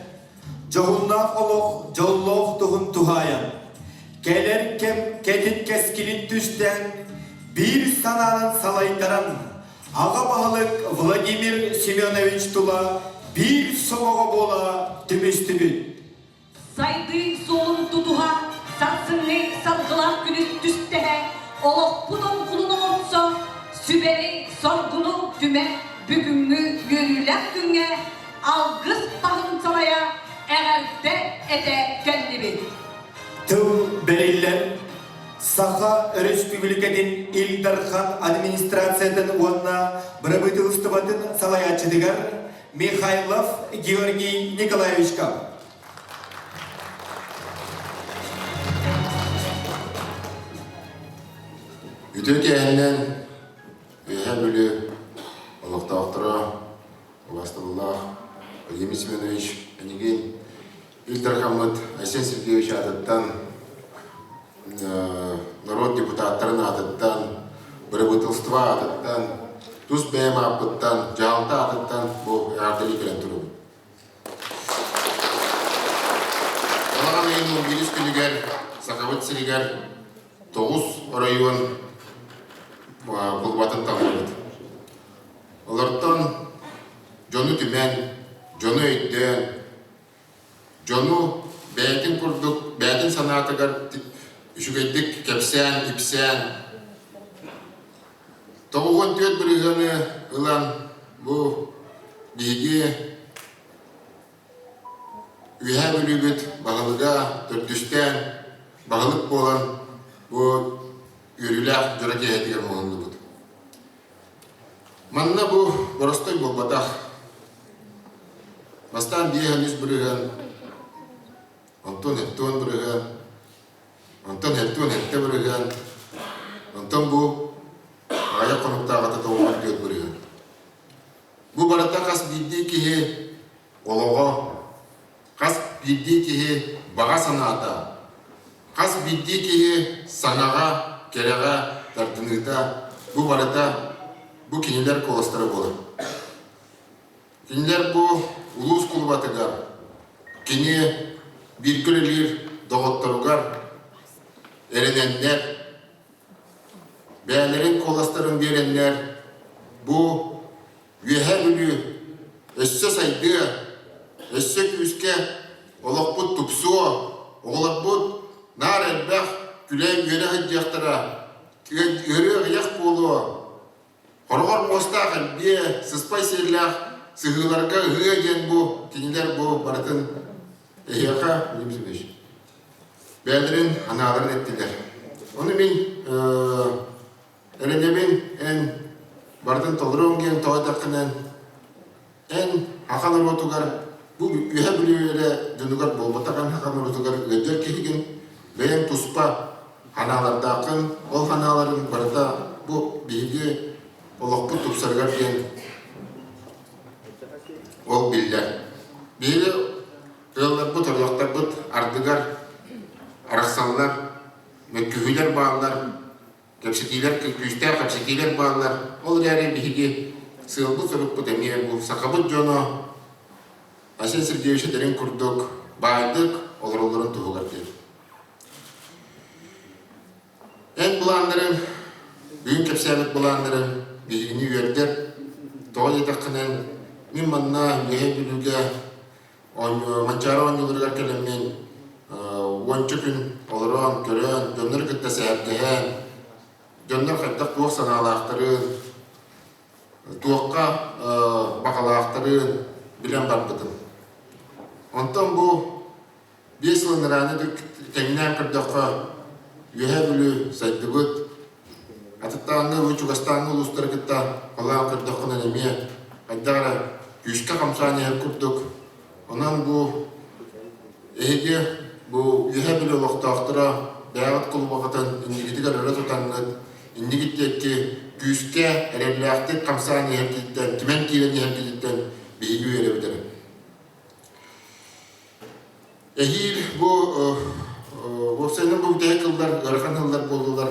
Johunnak oluk Jolloq tuhun tuhayan Keler kem ketit keskilit düşten bir sananın salaytaran ağa bahalık Vladimir Semyonovich Tula bir soğuğa bola tümüstübün. Saydı solun tutuha, satsını salgılar günü düştehe, oluk budun kulunu olsa, süberi sorgunu tüme, bugünlü yürülen güne, algız bahın salaya, eğerde ede kendimi. Tıl beriller Saha Respublikatin İldarхан администрациядан уанна правительствотын салаячыдыгар Михайлов Георгий Николаевичка. Ütükeninden hem bölü Allah'ta Allah'ta Vladimir Semyonovich Enigin İldarhamlet Aysen Sergeyevich Adattan народ депутаттарын атыттан, правительства атыттан, тус бәйім апыттан, жалты атыттан бұл артели білен тұру. Олаған ең Мунгелис күлігер, Сақавыт сілігер, 9 район бұл батын тағылды. Олардан жону түмен, жону өйттен, жону бәйтін күрдік, бәйтін санатығар Üşügeydik, kepsen, ipsen. Toğuğun tüet bürüğünü ılan bu bilgi üye bölübüt bağılığa törtüşten bağılık olan bu yürüler cöre kehetigen oğunlu bud. Manna bu borostoy bobataq. Bastan diye henüz bürüğün Anton hetton bürüğün Ondan hette bürügen, ondan bu ayak konukta kata tavuğun diyor bürügen. Bu barata kas bildiği ki oloğa, kas bildiği ki bağa sanata, kas bildiği ki sanağa, kereğe, tartınıkta bu barata bu kiniler kolastırı olur. Kiniler bu ulus kulbatıgar, kini bir külelir doğutturugar, erenenler, beylerin kolastarın verenler, bu üye bölü, eşse saydı, eşse küske, olak bu tupsu, olak bu nar elbek, gülen yöre hıcaktıra, yöre yak bolu, horgor mostak elbiye, sıspay seylak, sıhılarga hıgen bu, kiniler bu baratın, ehyaka, bilimsizleş. Beylerin analarını ettiler. Onu ben erendemin en barda Оларын толырон ген тоойдаққынан en hakan rotugar bu ühe bilüyle dönügar bolbatakan hakan rotugar öder kehigin beyen tuspa hanalardakın ol hanaların barada bu bilgi olakpu tupsargar diyen ol biller. Biri öyler bu torlakta bu ardıgar araksallar mökkühüler bağlar kapsitiler küçükler kapsitiler bağlar ol yeri bilgi sığıldı sorup bu demeye bu sakabut jono Asen Sergeyevич'e derin kurduk, baydık, olur tuğular diyor. En bulanların, büyük kepsiyabet bulanların bilgini verdir. Doğru yedekinin min manna yehe bülüge mançara oynuyorlar kelimin onçukun olurum, görün, dönür gıtta seyirgehen dönür kadar tuğ sanalakların tuğqa bakalakların bilen barbadım. Ondan bu 5 yılın rağını kendine kırdıqqa yühe bülü saydıbıt. Atıttağını uçugastanı ulusları gıtta Allah'ın kırdıqqına nemiye aydara yüzke kamsani her kurduk. Ondan bu ehege bu yühe bülü loqtaqtıra dağıt kulu vakıtan indigitigar öyle tutanlık indigittekki yüzke erellaktik kamsani her gitten kimen kireni her gitten bilgi verebilirim. Ehil bu senin bu tek yıllar, ırkan yıllar buldular.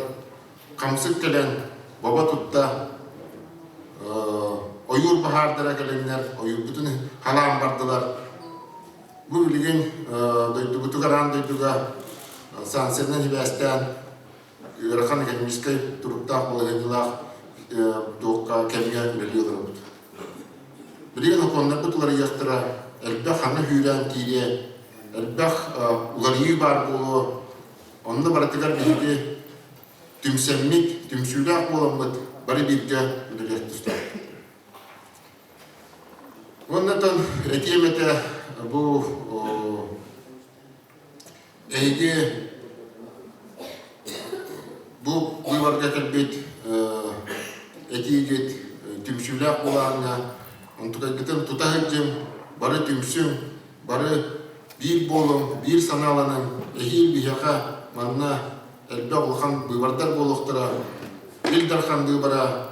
Kamsık gelen, baba tutta, oyur bahardara gelenler, oyur bütün halam bardılar. Bu bilgin bu tugaran duyduga sansenden hibesten ırkan gelmişke turupta bulacaklar, doğuka kemiğe geliyorlar. Bilgin o konuda kutuları yaktıra, elbette hanı hüren kiye, elbette ularıyı var bu, onunla baratıgar bilgi tümsemmik, tümsülak olanmat, bari bilgi bilgi tutar. Ondan etiyemete bu eydi bu varga kalbet etiyecet tümsülak olanına untuk kita tutahajım, bari tümsüm, bari bir bolum, bir sanalanın ehil bihaka manna elbette olkan bivardar boluqtara, il darkan bara,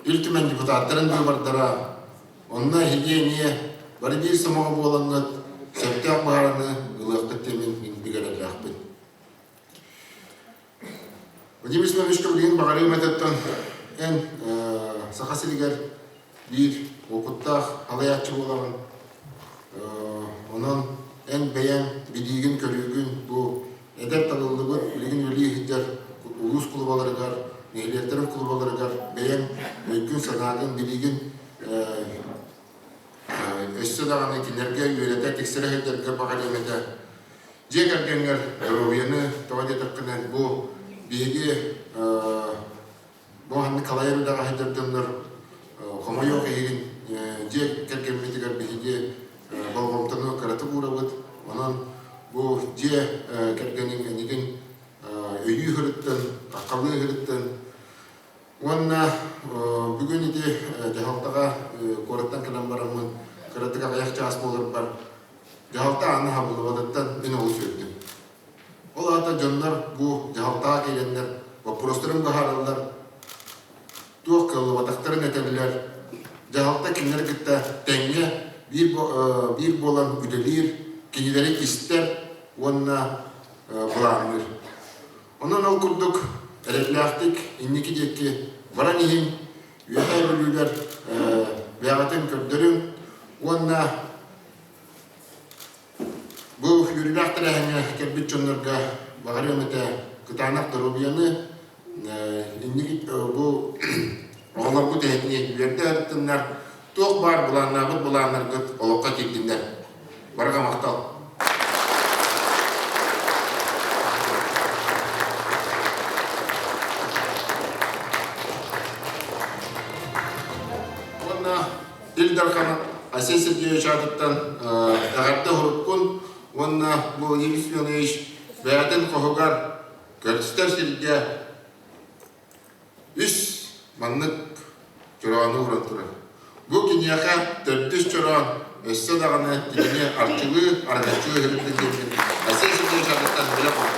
iltimen deputatların bivardara, onna hige niye bari bir samağa bolanat, septak baharını ılaqtı temin bigarallaqbın. Vadimis memişke bilgin bağırıyım etettan en sakasiliger bir okuttaq halayatçı olalım. Onun en beğen bilgin körügün bu edep tanıldığı bilgin öliği hiccar ulus kulubaları gar, nehliyetlerin kulubaları gar, beğen mümkün sanatın bilgin össe dağına kinlerge yönete tekstere hiccarga bağırıyamete cekargenler roviyanı tavade takınan bu bilgi bu hangi kalayarı dağa hiccardanlar Koma yok egin je kerkemmetigar bilgi balgomtanu karatıp uğrabat. Onun bu je kerkenin enigin öyü hırıttın, akalı hırıttın. Onna bugün iti jahaltaga korattan kalan baramın karatıga ayak çağız bolur bar. Jahalta anı habulu vadattan beni olu söktüm. Ola ata jonlar bu jahaltaga gelenler, vapurostların baharallar, tuğ kıllı vataktarın etebiler. Jahalta kimler gitti tenge bir bolan güdelir, kinileri ister, onna bulanır. Ondan ol kurduk, ereklaktik, inniki dekki, varan ihin, üyeler bölüler, veyaten kördürün, onna bu yürülaktır ahine kerbit çonlarga bağırıyorum ete kıtanak darobiyanı, inniki bu onlar bu tekniği verdi öğretmenler. Çok var bulanlar gıt olukka çektiler. Baraka maktal. Ona İldarkan'a Asen Sergeyevich adıttan ağırda hurukkun. Ona bu emisyonu iş beyaden kohugar Kırgızistan Sergeyevich üst manlık Çorağını uğratırı. Bu kinyaha teptis çorağın esse dağını dinine arçılı, argaçılı herifle gelin. Asıl şimdi şarkıdan bile koydu.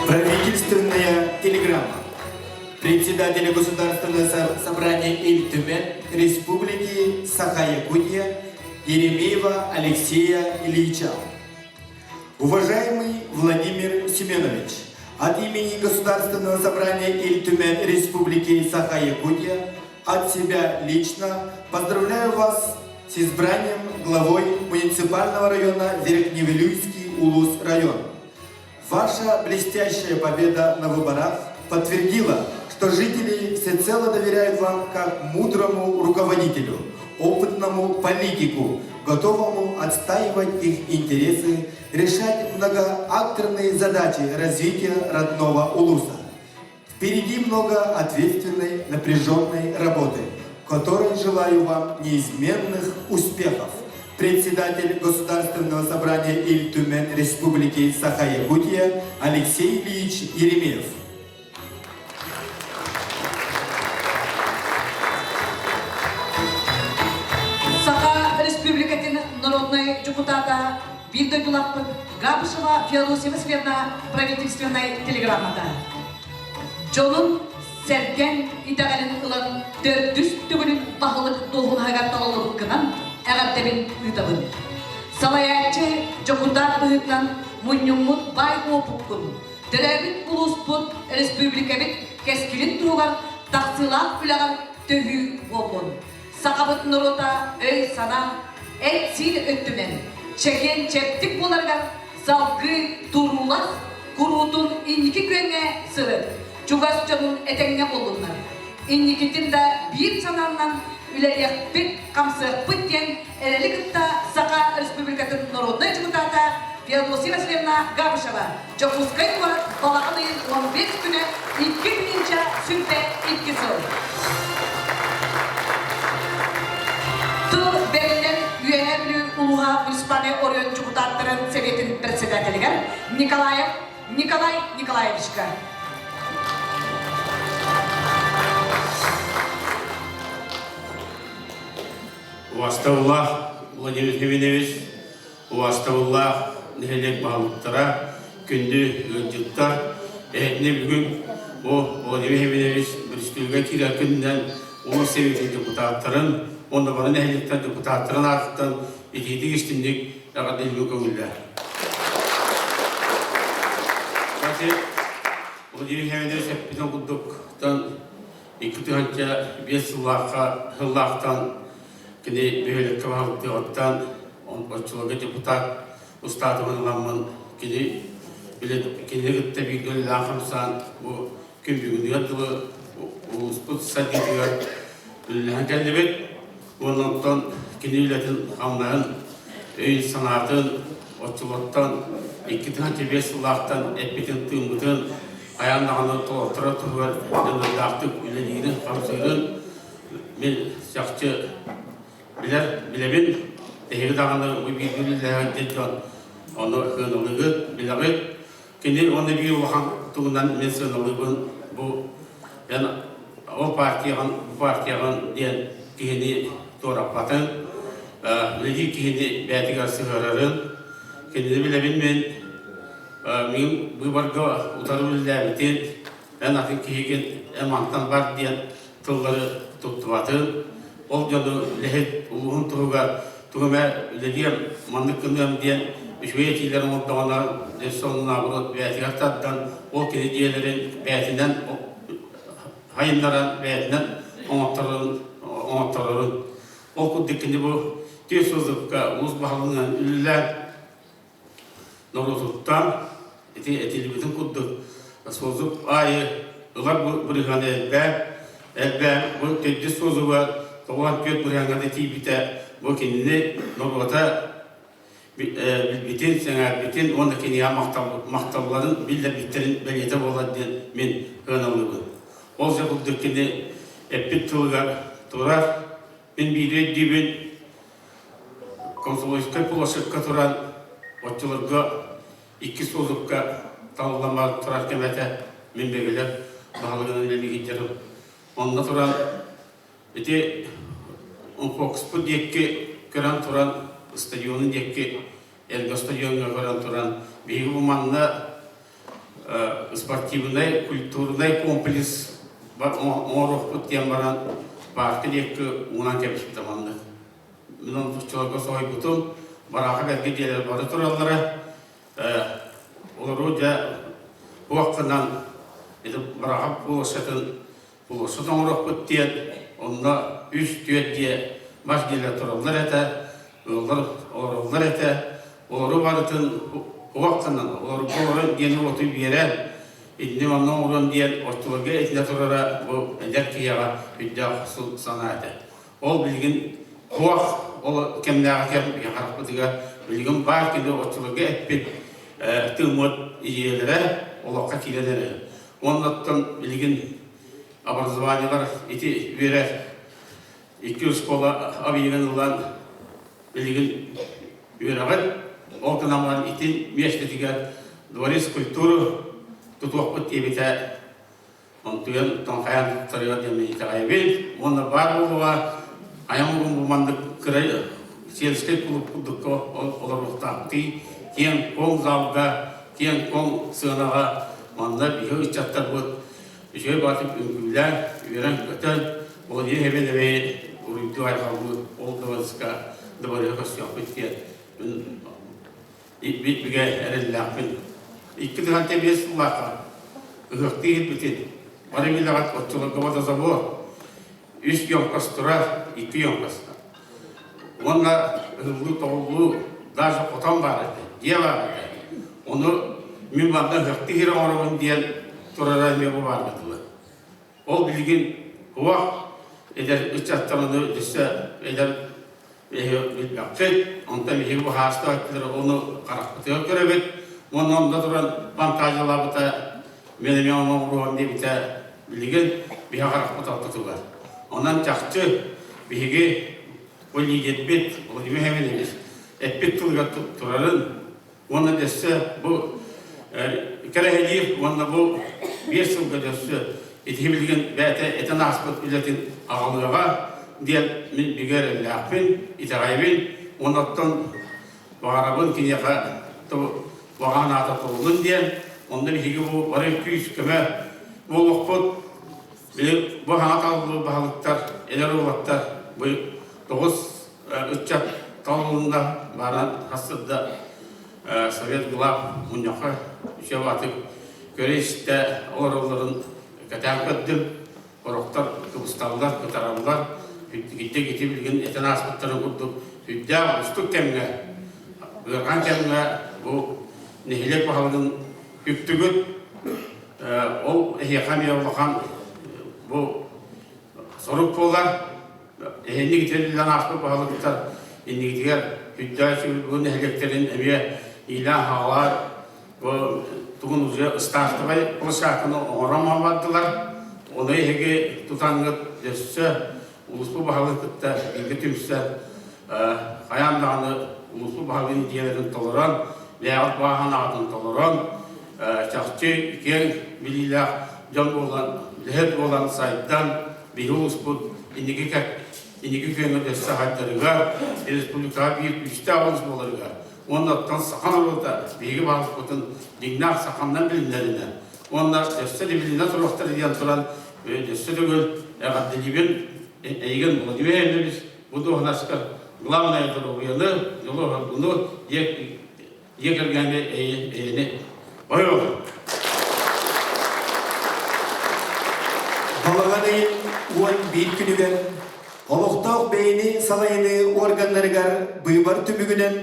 Правительственная телеграмма. Председателя Государственного собрания Иль-Тюмень Республики Саха-Якутия Еремеева Алексея Ильича. Уважаемый Владимир Семенович, от имени Государственного собрания Иль-Тюмень Республики Саха-Якутия, от себя лично поздравляю вас с избранием главой муниципального района Верхневилюйский Улус-район. Ваша блестящая победа на выборах подтвердила, что жители всецело доверяют вам как мудрому руководителю, опытному политику, готовому отстаивать их интересы, решать многоакторные задачи развития родного Улуса. Впереди много ответственной, напряженной работы, в которой желаю вам неизменных успехов. Председатель Государственного собрания Иль-Тюмень Республики Саха-Якутия Алексей Ильич Еремеев. Саха Республикатын народной депутата Видогулаппы Габышева Феодосия Васильевна правительственной телеграммада. Жолун серген итагалин ылан төрдүс түгүнүн бахылык долгунага талалыбыккынан әғаттабин ұйтабын. Салаячы жокундар бұғытнан мұнюммут бай опыққын. Дірәбіт ұлыспұт республикабіт кәскілін тұғар тақсылақ үләғар төхі болын. Сақабыт нұрота өй сана әтсіл өттімен. Чәкен чәптік боларғар залғы тұрулас құрутын инники көнге сыры. Чугас жонун әтәңге болынлар. Инникитин да бір сананнан үләлияқпет қамсықпет ден әрелікітті Саха Республикатын народной депутата Феодосия Васильевна Габышева. Жокускай туар балағының 15 күні 2 күнінча сүнпе 2 сыл. Тыл бәрілер үйәлі ұлыға муниципальный орын депутаттарын Советин председателігер Николай Николаевичка. Уаставуллах Владимир Семенович, уаставуллах нехелек бағылықтара, күнді өндіктар, әйтіне бүгін Владимир Семенович бүрістілге кирер күнінен ол Советин депутаттарын, онда бары нехелектен депутаттарын артықтан етейді кештіндік әғадылғы көңілді. Владимир Семенович әппетін құддықтан 2-5 жыллақтан кіне бөлік кабағылықты оттан, отчылығы депутат ұстатығын ғамын кіне күтті бейгілі лақымсан күн бүгінгі адылы ұлыспыт сәдетігер үліліғін кәлдебет. Онықтан кіне үлетін ғамларын өйін санатын, отчылықтан 2-5 жыллақтан әппетін тұңғытын аяндағаны толықтыра тұрғар дұндақтық үлелігінің қамсығын мен жақшы білебін, тәйгі дағаны өйбейгілі ләғын дедген оны ғынылығы білағыт. Кенде оны бір уақан тұғынан мен сынылығын бұл о партияған ден кейіне торапатын, білегі кейіне бәтігер сығырарын. Кенде білебін мен бұйбарға ұтары білдәбітен, ән атын кейген әмантан бар ден тұлғары тұқтыватын. Ол жоны ләхет ұлығын тұғыға тұғыма үлелер маңдық күндем ден үшвей етейлерін ұлдағына соңына бұрыт бәтігі артаттан ол кенедиелерін бәтінен хайынларан бәтінен оңаттырырын. Ол күддікінде бұл тез созыққа ұлыс бағылынан үлілер нұрғызыттан әтелібетін күддік созып айы ұлар бұрығаны әлбә бұл тәдді созуға Тоған көт бұрғанғады тейбіті бұл кеніне нұрғыта Bilbiten, Sengerbiten, onu keniya maktabların bildirdiklerin belirte olan diye men hınalıgı. O yapıldıkını epit tılgar turar. Ben bir dibin konsolosluğa bulaşıkka turan otçularga iki sozlukka tanımlama turar kemete men begeler bağlılığını ileri giderim. Onda turan eti Foxport diyekki kören turan stadyonun diyekki Elga stadionga kören turan bir umanda sportivnay, kulturnay kompleks var Morovput diyen baran parkı diyekki unan kebiş bir zamandı. Bunun çolga soy butum baraka belge diyeler barı turallara olur da bu vaktinden baraka bulaşatın Morovput diyen onda üst diye baş gelir turallar ete olur ete olur varıtın o vaktinden olur bu yeni otu bir yere İdnim anlam olan diyen ortalığa etine turara bu eder ki yağa hüdda husul sanayete. Ol bilgin kuak, ol kemdağa kem yakarap bıdıga bilgin var ki de ortalığa etpit tığmut iyilere, olakka kilenere. Ondan bilgin abarzıvanyalar eti verer. 200 kola abiyen olan bilgin verer. O kanamalan itin meşletiga dvaris kulturu tutuak diye biter, ontuyan tongkayan terlihat yang dicakapin, mana baru bahwa ayam mandık kırayı, siyasi kuluk olur takti, kian kong zalga, kian kong sığınağa, mana bir uçaklar bu, şey batıp ümküler, üren kötü, o diye hemen eve uğrayıp ayakalı olduğu sıka, dıvarı kasıyor diye, bir erellakın. İki tane bir sulaka, ıhtiyi bitin. Bari bir lagat otçuluk kavada zabor. Üç yonkas turar, iki yonkas. Onunla hızlı toğulu, daha kotan var idi, diye var idi. Onu mümkanda ıhtiyi hiramorabın diyen turara mebu var idi. O bilgin huvak eder üç attanını disse eder bir yapacak. Ondan bir bu hasta ettiler, onu karakter görebet. Ondan duran pantajlar bita benim yanıma vuran diye bita bilgin bir hakarak tutular. Ondan çaktı bilgi o ligetbet o gibi hemen ederiz. Etbet tulga turarın onda dese bu kerehliği onda bu bir sılga dese eti bilgin bete eten aspet biletin ağlığa diye biger lafin itagaybin ondan bağırabın ki yaka Vahan ata toğulun diyen, ondan higi bu varı küyüs kime bu vakfot bu hana tağlı bahalıktar, eler oğlattar bu 9 3 tağlığında varan hasıdda Sovyet Gulab Munyaka şevatık göre işte oğulların katan köddüm oroktar kıbıstallar, kıtaramlar gitti bilgin eten aspıtlarını kurduk hüdda ustuk kemge ırgan kemge bu Nehilek bahalının hüktügüt, o ehiyakam yavlakan bu soruk polar, ehini getirilden aslı bahalıklar, ehini getirir hüddâsi bu nehileklerin emiye ilan havalar, bu tuğun uzuya ıstartıbay, o şarkını orama vardılar, onu ehigi tutangıt desse, uluslu bahalıkta ilgi tümsler, hayandağını uluslu bahalının diyelerin toleran, Leyat bahan adın toleran, çakçı keng bililah can olan, lehet olan sayıdan bir uluslu indiki kenge desse hayatlarıga, Respublika bir üstte avans bolarıga. Ondan sakan olurda, bilgi bağlıkotun dignar sakandan bilimlerine. Ondan desse de bilimden sorukları diyen soran, desse de göl, eğaddilibin, eğgen bu gibi evleriz. Bu da ona çıkar. Glavna yedir o yanı, yolu bunu yekergende eğini. Buyurun. Balağanayın uan bir günügen, Oluktak beyni salayını organlarıgar bıybar tümügünen,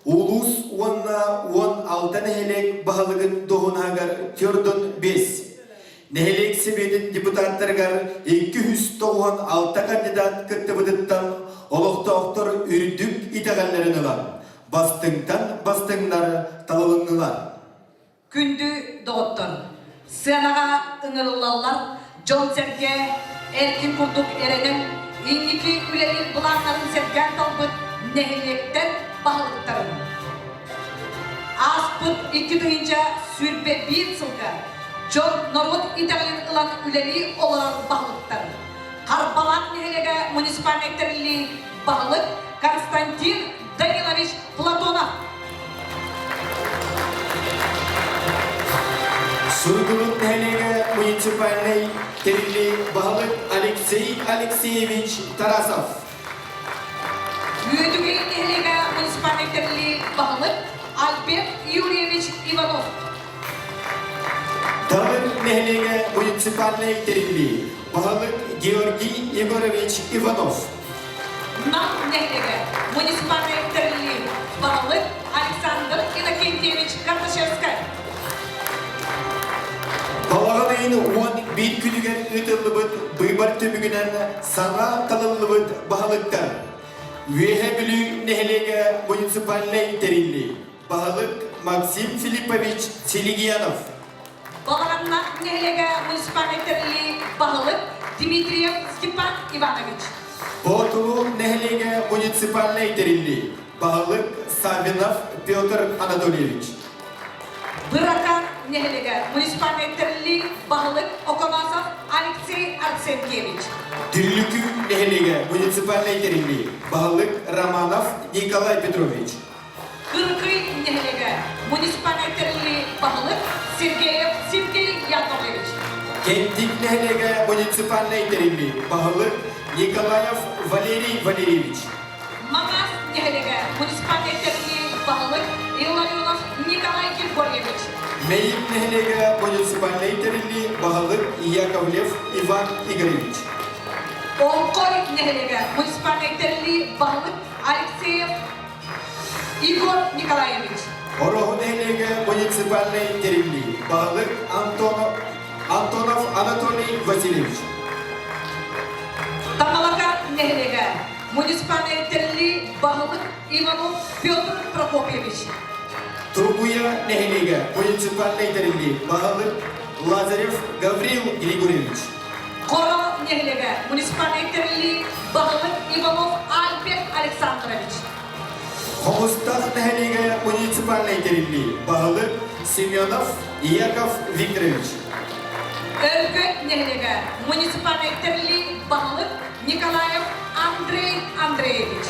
ulus uanna uan altan helek bahalıgın doğunagar kördün biz. Nehelek sebedin deputatlargar 296 kandidat kıttıbıdıttan Oluktaktır ürdük itagallarını var. bastыңдар талалыңылар. Күндү доғыттыр. Сыянаға ыңырылалар, Джон Серге, Эркин Курдук Эренен, Инники Үлелин Бұланларын Серген Талбыт, Нехилектен бағылықтарын. Аспыт 2 түйінче сүрбе 1 сылға, Джон Норвуд Италин ұлан Үлели олар бағылықтарын. Қарбалақ Нехилеге муниципалитеттерли бағылық Константин Данилович Платонов. Сургулут нәлеге муниципальный терили бағылық Алексей Алексеевич Тарасов. Үйдіге нехилеге муниципалитеттерли бағылық Альберт Юрьевич Иванов. Тавыр нәлеге муниципальный терили бағылық Георгий Егорович Иванов. Нам нехилеге муниципалитеттерли бағылық Александр Иннокентьевич Карташевскай. Балағанайын 11 күнігер өтілібіт бұйбар төмігінен саңа талылыбыт бағылықтар. Веhe білі нәхелеге муниципальный терилли бағылық Максим Филиппович Селигиянов. Балағанна нехилеге муниципалитеттерли бағылық Дмитриев Степан Иванович. Ботулу нәхелеге муниципальный терилли бағылық Савинов Петр Анатольевич. Быракан нехилеге муниципалитеттерли бағылық Оконосов Алексей Арсеньевич. Түрлікі нәхелеге муниципальный терилли бағылық Романов Николай Петрович. Кыркы нехилеге муниципалитеттерли бағылық Сергеев Сергей Яковлевич. Кенттік нәхелеге муниципальный терилли бағылық Николаев Валерий Валерьевич. Магаз нехилеге муниципалитеттерли бағылық Илларионов Николай Григорьевич. Мейіп нәхелеге муниципальный терилли бағылық Яковлев Иван Игоревич. Олкой нехилеге муниципалитеттерли бағылық Алексеев Игорь Николаевич. Ороху нәхелеге муниципальный терилли бағылық Антонов Анатолий Васильевич. Тамалака нехилеге муниципалитеттерли бағылық Иванов Петр Прокопьевич. Трубуя нәхелеге муниципальный терилли бағылық Лазарев Гаврил Григорьевич. Коро нехилеге муниципалитеттерли бағылық Иванов Альберт Александрович. Хомустах нәхелеге муниципальный терилли бағылық Семенов Яков Викторович. Өргөт нехилеге муниципалитеттерли бағылық Николаев Андрей Андреевич.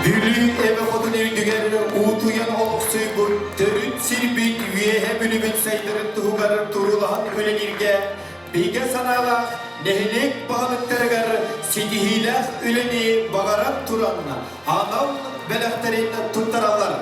Bülü eve kodun öldüger, uğutuyan oluk suyu törüt silbit, üyehe bülübüt saydırıp tuğugarır turulahan ölenirge, bilge sanala, nehlek bağlıktırgar, sidihilah öleni bağarak turanla, anal belaktarıyla tuttararlar.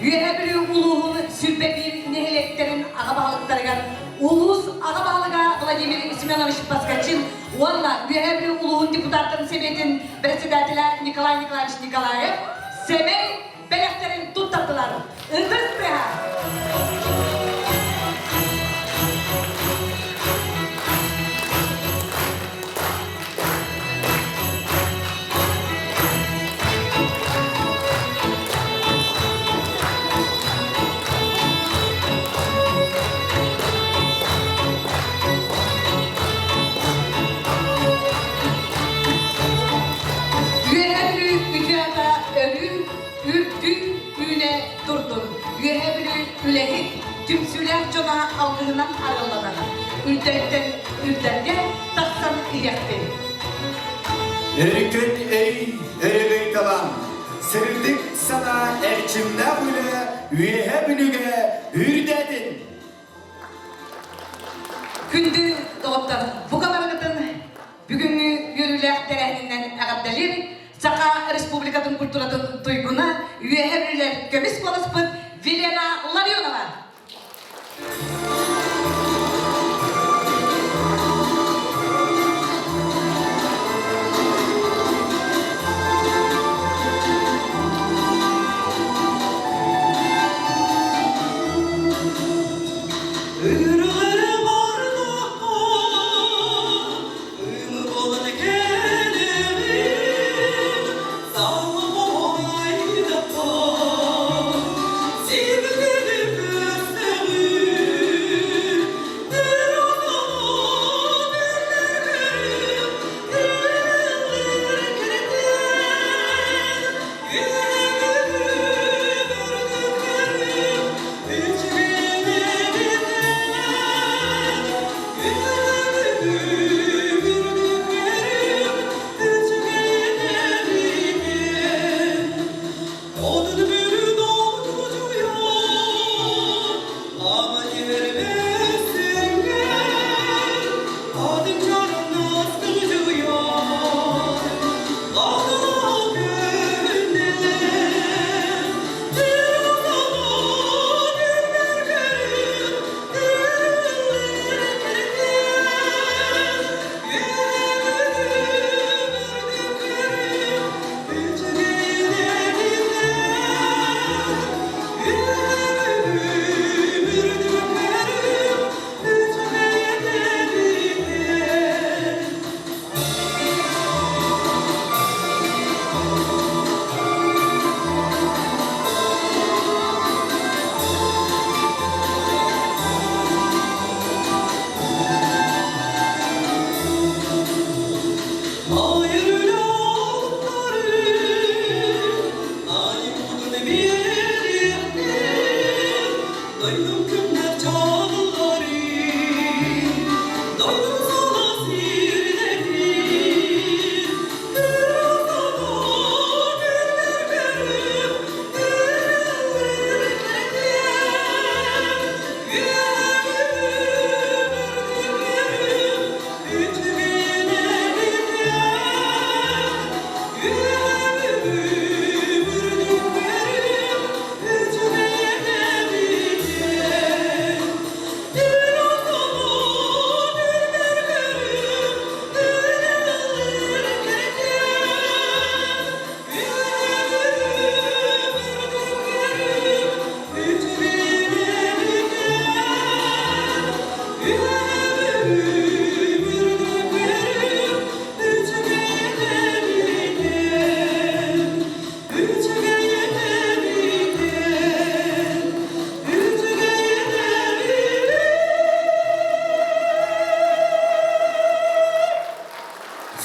Üyebilü uluğun sülbebir nehiletlerin ağabalıklarıgan ulus ağabalığa Vladimir Semyonovich Paskachin onunla üyebilü uluğun deputatların sebetin председателя Nikolay Nikolaevich Nikolayev semey beleklerin tuttardılar. Ildız preha! Ülehit tümsüler cona aldığından arılanan. Ülderden ülderge taksan iyekti. Erken ey erebey talan. Serildik sana erçimde bile üyehe bülüge hürdedin. Kündü doğuttan bu kabargıtın bugünkü yürüler tereninden ağabdelir. Saka Respublikatın kulturatın duyguna üyehe bülüler kömis konuşput Vilena Larionova.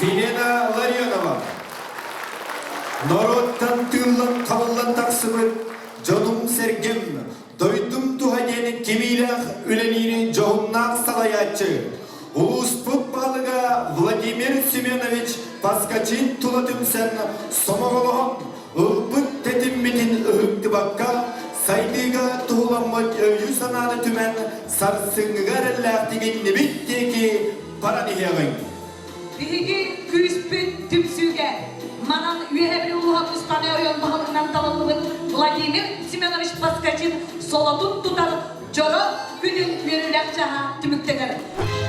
Vilena Larionova. Народтан тыллан кабыллан таксыбыт, жодум сергем, дойдум тухадени кемилях үленини жоғыннақ салаячы. Улуспут балыга Владимир Семенович Паскачин тулатымсен сомоголоғын, ылпыт тетиммитин үхікті бакка, сайдыга туғыламыт өйі сананы түмен сарсыңғар әлләқтеген небіттеки паранихеғын. Bihi küspün tümsüge, manan üyehebi uluha müstane oyon bahalından talallıbın Владимир Семенович Паскачин солотун тутар жора күнүн үйрүләк жаha түмүктегер.